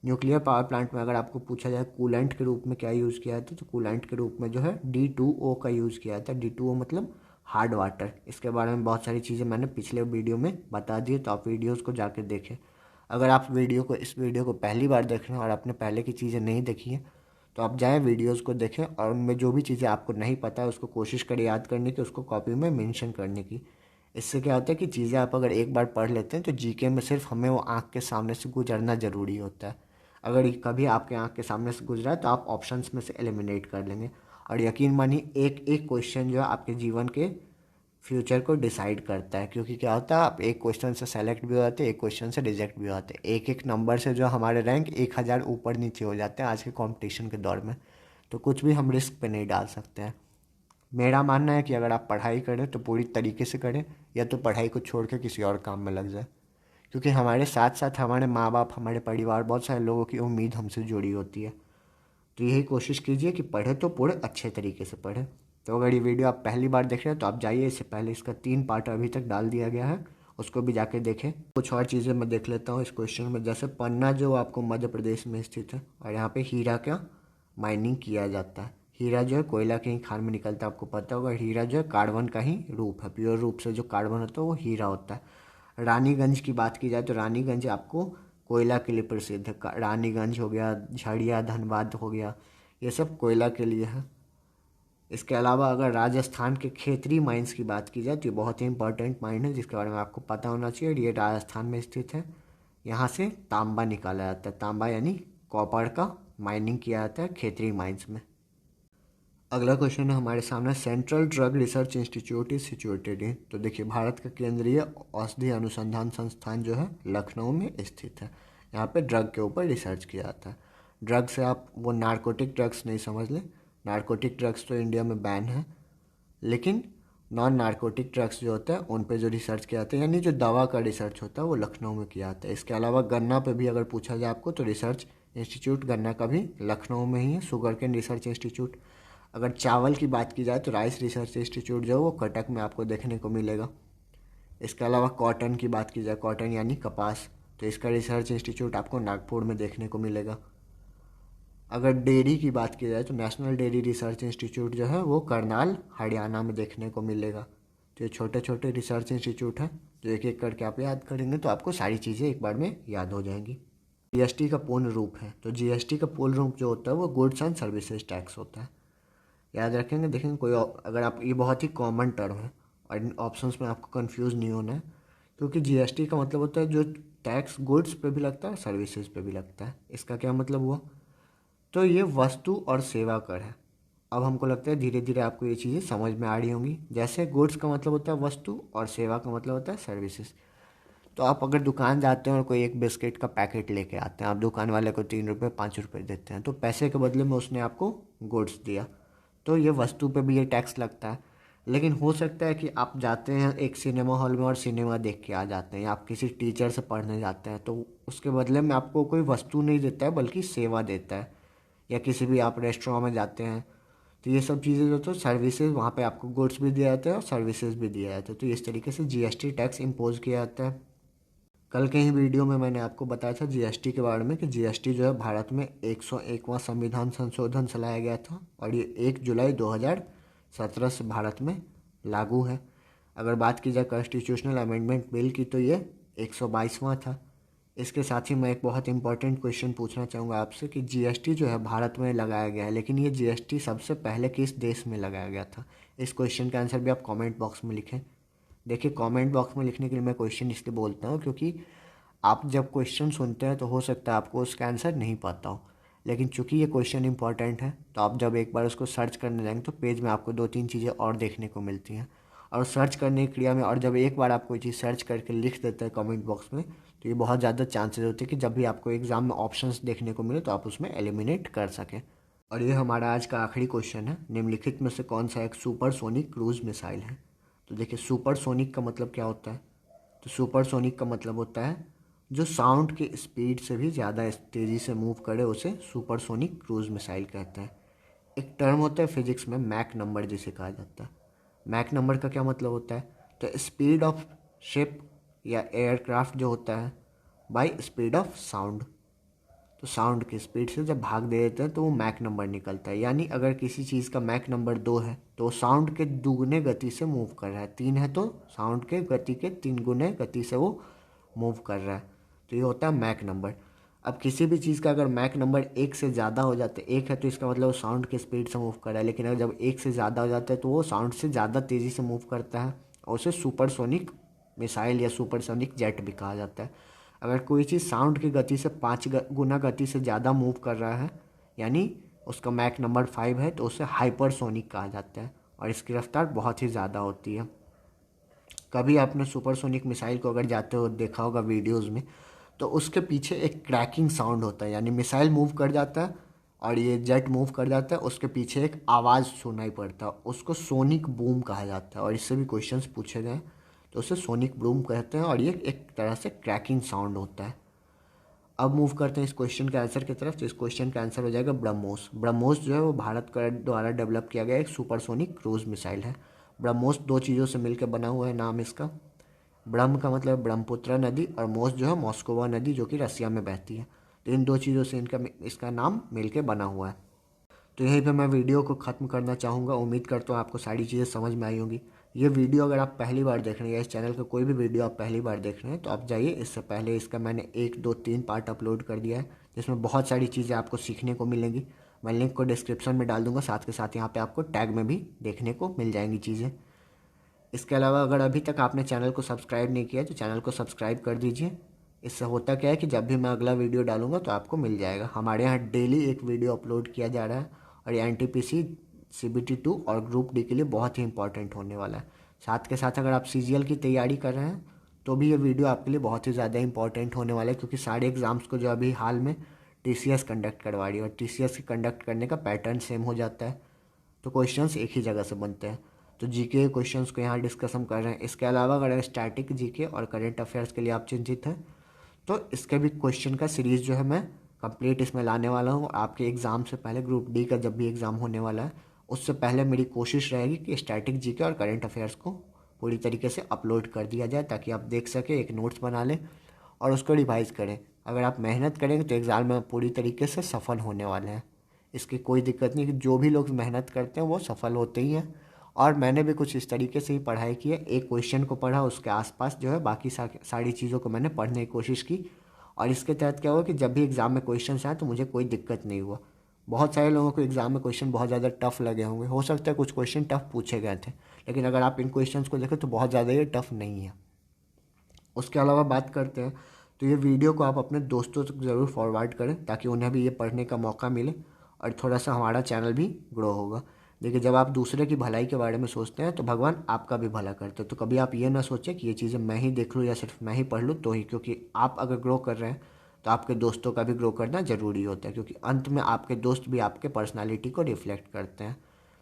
न्यूक्लियर पावर प्लांट में अगर आपको पूछा जाए कूलेंट के रूप में क्या यूज़ किया जाता है, तो कूलेंट के रूप में जो है D2O का यूज़ किया जाता है। D2O मतलब हार्ड वाटर। इसके बारे में बहुत सारी चीज़ें मैंने पिछले वीडियो में बता दी है, तो आप वीडियोज़ को जाके देखें। अगर आप इस वीडियो को पहली बार देख रहे हैं और आपने पहले की चीज़ें नहीं देखी हैं, तो आप जाएँ वीडियोज़ को देखें और उनमें जो भी चीज़ें आपको नहीं पता है उसको कोशिश करें याद करने की, उसको कॉपी में मेंशन करने की। इससे क्या होता है कि चीज़ें आप अगर एक बार पढ़ लेते हैं तो जीके में सिर्फ हमें वो आँख के सामने से गुजरना ज़रूरी होता है। अगर ये कभी आपके आँख के सामने से गुजरा है तो आप ऑप्शंस में से एलिमिनेट कर लेंगे। और यकीन मानिए एक एक क्वेश्चन जो है आपके जीवन के फ्यूचर को डिसाइड करता है, क्योंकि क्या होता है आप एक क्वेश्चन से सेलेक्ट भी हो जाते हैं, एक क्वेश्चन से रिजेक्ट भी हो जाते हैं। एक एक नंबर से जो हमारे रैंक 1000 ऊपर नीचे हो जाते हैं आज के कंपटीशन के दौर में। तो कुछ भी हम रिस्क पे नहीं डाल सकते हैं। मेरा मानना है कि अगर आप पढ़ाई करें तो पूरी तरीके से करें, या तो पढ़ाई को छोड़ के किसी और काम में लग जाए, क्योंकि हमारे साथ साथ हमारे माँ बाप, हमारे परिवार, बहुत सारे लोगों की उम्मीद हमसे जुड़ी होती है। तो यही कोशिश कीजिए कि पढ़े तो पूरे अच्छे तरीके से पढ़ें। तो अगर ये वीडियो आप पहली बार देख रहे हैं तो आप जाइए, इससे पहले इसका 3 पार्ट अभी तक डाल दिया गया है, उसको भी जाके देखें। कुछ और चीज़ें मैं देख लेता हूँ इस क्वेश्चन में। जैसे पन्ना जो आपको मध्य प्रदेश में स्थित है, और यहाँ पे हीरा का माइनिंग किया जाता है। हीरा जो है कोयला के ही खान में निकलता है, आपको पता होगा। हीरा जो है कार्बन का ही रूप है, प्योर रूप से जो कार्बन होता है वो हीरा होता है। रानीगंज की बात की जाए तो रानीगंज आपको कोयला के लिए प्रसिद्ध है। रानीगंज हो गया, झड़िया, धनबाद हो गया, ये सब कोयला के लिए है। इसके अलावा अगर राजस्थान के खेतरी माइंस की बात की जाए तो ये बहुत ही इंपॉर्टेंट माइन है जिसके बारे में आपको पता होना चाहिए, और ये राजस्थान में स्थित है। यहाँ से तांबा निकाला जाता है, तांबा यानी कॉपर का माइनिंग किया जाता है खेतरी माइंस में। अगला क्वेश्चन है हमारे सामने, central drug research institute is situated in. तो देखिए, भारत का केंद्रीय औषधि अनुसंधान संस्थान जो है लखनऊ में स्थित है। यहाँ पे ड्रग के ऊपर रिसर्च किया जाता है। ड्रग से आप वो नारकोटिक ड्रग्स नहीं समझ लें, नारकोटिक ड्रग्स तो इंडिया में बैन है, लेकिन नॉन नारकोटिक ड्रग्स जो होता है उन पे जो रिसर्च किया जाता है, यानी जो दवा का रिसर्च होता है वो लखनऊ में किया जाता है। इसके अलावा गन्ना पे भी अगर पूछा जाए आपको तो रिसर्च इंस्टीट्यूट गन्ना का भी लखनऊ में ही है, शुगर केन रिसर्च इंस्टीट्यूट। अगर चावल की बात की जाए तो राइस रिसर्च इंस्टीट्यूट जो है वो कटक में आपको देखने को मिलेगा। इसके अलावा कॉटन की बात की जाए, कॉटन यानी कपास, तो इसका रिसर्च इंस्टीट्यूट आपको नागपुर में देखने को मिलेगा। अगर डेयरी की बात की जाए तो नेशनल डेयरी रिसर्च इंस्टीट्यूट जो है वो करनाल, हरियाणा में देखने को मिलेगा। तो ये छोटे छोटे रिसर्च इंस्टीट्यूट हैं जो एक एक करके आप याद करेंगे तो आपको सारी चीज़ें एक बार में याद हो जाएंगी। जीएसटी का पूर्ण रूप है, तो जीएसटी का पूर्ण रूप जो होता है वो गुड्स एंड सर्विसेज टैक्स होता है। याद रखेंगे, देखेंगे कोई अगर आप, ये बहुत ही कॉमन टर्म है और इन ऑप्शंस में आपको कंफ्यूज नहीं होना है, क्योंकि जीएसटी का मतलब होता है जो टैक्स गुड्स पे भी लगता है, सर्विसेज पे भी लगता है। इसका क्या मतलब हुआ, तो ये वस्तु और सेवा कर है। अब हमको लगता है धीरे धीरे आपको ये चीज़ें समझ में आ रही होंगी। जैसे गुड्स का मतलब होता है वस्तु और सेवा का मतलब होता है सर्विसेज। तो आप अगर दुकान जाते हैं और कोई एक बिस्किट का पैकेट लेके आते हैं, आप दुकान वाले को 3 रुपये 5 रुपये देते हैं, तो पैसे के बदले में उसने आपको गुड्स दिया, तो ये वस्तु पे भी ये टैक्स लगता है। लेकिन हो सकता है कि आप जाते हैं एक सिनेमा हॉल में और सिनेमा देख के आ जाते हैं, या आप किसी टीचर से पढ़ने जाते हैं, तो उसके बदले में आपको कोई वस्तु नहीं देता है बल्कि सेवा देता है। या किसी भी आप रेस्टोरेंट में जाते हैं, तो ये सब चीज़ें जो तो सर्विसेज, वहाँ पे आपको गुड्स भी दिया जाता है और सर्विसेज भी दिया जाता है। तो इस तरीके से जीएसटी टैक्स इम्पोज किया जाता है। कल के ही वीडियो में मैंने आपको बताया था जीएसटी के बारे में कि जीएसटी जो है भारत में 101वां संविधान संशोधन से लाया गया था, और ये 1 जुलाई 2017 से भारत में लागू है। अगर बात की जाए कॉन्स्टिट्यूशनल अमेंडमेंट बिल की तो ये 122वां था। इसके साथ ही मैं एक बहुत इंपॉर्टेंट क्वेश्चन पूछना चाहूँगा आपसे कि जीएसटी जो है भारत में लगाया गया है, लेकिन ये जीएसटी सबसे पहले किस देश में लगाया गया था? इस क्वेश्चन का आंसर भी आप कमेंट बॉक्स में लिखें। देखिए, कमेंट बॉक्स में लिखने के लिए मैं क्वेश्चन इसलिए बोलता हूँ क्योंकि आप जब क्वेश्चन सुनते हैं तो हो सकता है आपको उसका आंसर नहीं पता हो, लेकिन चूंकि ये क्वेश्चन इंपॉर्टेंट है तो आप जब एक बार उसको सर्च करने जाएंगे तो पेज में आपको 2-3 चीज़ें और देखने को मिलती हैं। और सर्च करने की क्रिया में, और जब एक बार आप कोई चीज़ सर्च करके लिख देते हैं कमेंट बॉक्स में, तो ये बहुत ज़्यादा चांसेस होते हैं कि जब भी आपको एग्जाम में ऑप्शंस देखने को मिले तो आप उसमें एलिमिनेट कर सकें। और ये हमारा आज का आखिरी क्वेश्चन है, निम्नलिखित में से कौन सा एक सुपरसोनिक क्रूज मिसाइल है? तो देखिए, सुपरसोनिक का मतलब क्या होता है? तो सुपरसोनिक का मतलब होता है जो साउंड की स्पीड से भी ज़्यादा तेज़ी से मूव करे, उसे सुपरसोनिक क्रूज मिसाइल कहते हैं। एक टर्म होता है फिजिक्स में मैक नंबर जिसे कहा जाता है। मैक नंबर का क्या मतलब होता है? तो स्पीड ऑफ शिप या एयरक्राफ्ट जो होता है बाय स्पीड ऑफ साउंड। तो साउंड की स्पीड से जब भाग दे देते हैं तो वो मैक नंबर निकलता है। यानी अगर किसी चीज़ का मैक नंबर 2 है तो साउंड के दुगने गति से मूव कर रहा है, 3 है तो साउंड के गति के 3 गुने गति से वो मूव कर रहा है, तो ये होता है मैक नंबर। अब किसी भी चीज़ का अगर मैक नंबर 1 से ज़्यादा हो जाता है, 1 है तो इसका मतलब वो साउंड की स्पीड से मूव कर रहा है, लेकिन अगर जब 1 से ज़्यादा हो जाता है तो वो साउंड से ज़्यादा तेज़ी से मूव करता है और उसे सुपरसोनिक मिसाइल या सुपरसोनिक जेट भी कहा जाता है। अगर कोई चीज़ साउंड की गति से 5 गुना गति से ज़्यादा मूव कर रहा है, यानी उसका मैक नंबर 5 है, तो उसे हाइपरसोनिक कहा जाता है और इसकी रफ्तार बहुत ही ज़्यादा होती है। कभी आपने सुपरसोनिक मिसाइल को अगर जाते हुए देखा होगा वीडियोज़ में, तो उसके पीछे एक क्रैकिंग साउंड होता है, यानी मिसाइल मूव कर जाता है और ये जेट मूव कर जाता है, उसके पीछे एक आवाज़ सुनाई पड़ता है, उसको सोनिक बूम कहा जाता है और इससे भी क्वेश्चंस पूछे गए, तो उसे सोनिक बूम कहते हैं और ये एक तरह से क्रैकिंग साउंड होता है। अब मूव करते हैं इस क्वेश्चन के आंसर की तरफ। तो इस क्वेश्चन का आंसर हो जाएगा ब्रह्मोस। ब्रह्मोस जो है वो भारत का द्वारा डेवलप किया गया एक सुपरसोनिक क्रूज मिसाइल है। ब्रह्मोस 2 चीज़ों से मिलकर बना हुआ है नाम इसका। ब्रह्म का मतलब ब्रह्मपुत्र नदी और मोस जो है मॉस्कोवा नदी जो कि रसिया में बहती है। तो इन 2 चीज़ों से इसका नाम मिलके बना हुआ है। तो यहीं पे मैं वीडियो को ख़त्म करना चाहूँगा। उम्मीद करता हूँ आपको सारी चीज़ें समझ में आई होंगी। ये वीडियो अगर आप पहली बार देख रहे हैं या इस चैनल का कोई भी वीडियो आप पहली बार देख रहे हैं तो आप जाइए, इससे पहले इसका मैंने 1 2 3 पार्ट अपलोड कर दिया है जिसमें बहुत सारी चीज़ें आपको सीखने को मिलेंगी। मैं लिंक को डिस्क्रिप्शन में डाल दूँगा, साथ के साथ यहाँ पर आपको टैग में भी देखने को मिल जाएंगी चीज़ें। इसके अलावा अगर अभी तक आपने चैनल को सब्सक्राइब नहीं किया तो चैनल को सब्सक्राइब कर दीजिए। इससे होता क्या है कि जब भी मैं अगला वीडियो डालूंगा तो आपको मिल जाएगा। हमारे यहाँ डेली एक वीडियो अपलोड किया जा रहा है और ये NTPC CBT 2 और ग्रुप डी के लिए बहुत ही इंपॉर्टेंट होने वाला है। साथ के साथ अगर आप CGL की तैयारी कर रहे हैं तो भी ये वीडियो आपके लिए बहुत ही ज़्यादा इंपॉर्टेंट होने वाला है, क्योंकि सारे एग्ज़ाम्स को जो अभी हाल में TCS कंडक्ट करवा रही है और TCS के कंडक्ट करने का पैटर्न सेम हो जाता है, तो क्वेश्चंस एक ही जगह से बनते हैं। तो जीके क्वेश्चंस को यहाँ डिस्कस हम कर रहे हैं। इसके अलावा अगर स्टैटिक जीके और करंट अफेयर्स के लिए आप चिंतित हैं तो इसके भी क्वेश्चन का सीरीज़ जो है मैं कंप्लीट इसमें लाने वाला हूँ। आपके एग्ज़ाम से पहले ग्रुप डी का जब भी एग्ज़ाम होने वाला है उससे पहले मेरी कोशिश रहेगी कि स्टैटिक जीके और करंट अफेयर्स को पूरी तरीके से अपलोड कर दिया जाए, ताकि आप देख सकें, एक नोट्स बना लें और उसको रिवाइज़ करें। अगर आप मेहनत करेंगे तो एग्ज़ाम में पूरी तरीके से सफल होने वाले हैं। इसकी कोई दिक्कत नहीं कि जो भी लोग मेहनत करते हैं वो सफल होते ही हैं। और मैंने भी कुछ इस तरीके से ही पढ़ाई की है। एक क्वेश्चन को पढ़ा, उसके आसपास जो है बाकी सारी चीज़ों को मैंने पढ़ने की कोशिश की और इसके तहत क्या हुआ कि जब भी एग्ज़ाम में क्वेश्चन आए तो मुझे कोई दिक्कत नहीं हुआ। बहुत सारे लोगों को एग्ज़ाम में क्वेश्चन बहुत ज़्यादा टफ लगे होंगे, हो सकता है कुछ क्वेश्चन टफ पूछे गए थे, लेकिन अगर आप इन क्वेश्चन को देखें तो बहुत ज़्यादा ये टफ नहीं है। उसके अलावा बात करते हैं तो ये वीडियो को आप अपने दोस्तों तक ज़रूर फॉरवर्ड करें ताकि उन्हें भी ये पढ़ने का मौका मिले और थोड़ा सा हमारा चैनल भी ग्रो होगा। देखिए, जब आप दूसरे की भलाई के बारे में सोचते हैं तो भगवान आपका भी भला करते हैं। तो कभी आप ये ना सोचें कि ये चीज़ें मैं ही देख लूँ या सिर्फ मैं ही पढ़ लूँ तो ही, क्योंकि आप अगर ग्रो कर रहे हैं तो आपके दोस्तों का भी ग्रो करना ज़रूरी होता है, क्योंकि अंत में आपके दोस्त भी आपके पर्सनालिटी को रिफ्लेक्ट करते हैं।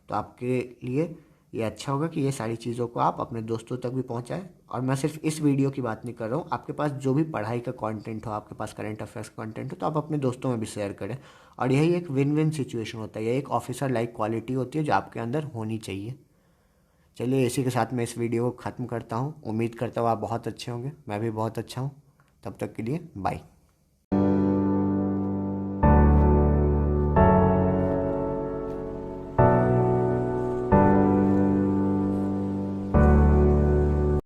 तो आपके लिए ये अच्छा होगा कि ये सारी चीज़ों को आप अपने दोस्तों तक भी पहुंचाएं। और मैं सिर्फ इस वीडियो की बात नहीं कर रहा हूँ, आपके पास जो भी पढ़ाई का कंटेंट हो, आपके पास करंट अफेयर्स का कंटेंट हो, तो आप अपने दोस्तों में भी शेयर करें। और यही एक विन विन सिचुएशन होता है, यह एक ऑफिसर लाइक क्वालिटी होती है जो आपके अंदर होनी चाहिए। चलिए, इसी के साथ मैं इस वीडियो को ख़त्म करता हूँ। उम्मीद करता हूँ आप बहुत अच्छे होंगे, मैं भी बहुत अच्छा हूँ। तब तक के लिए बाय।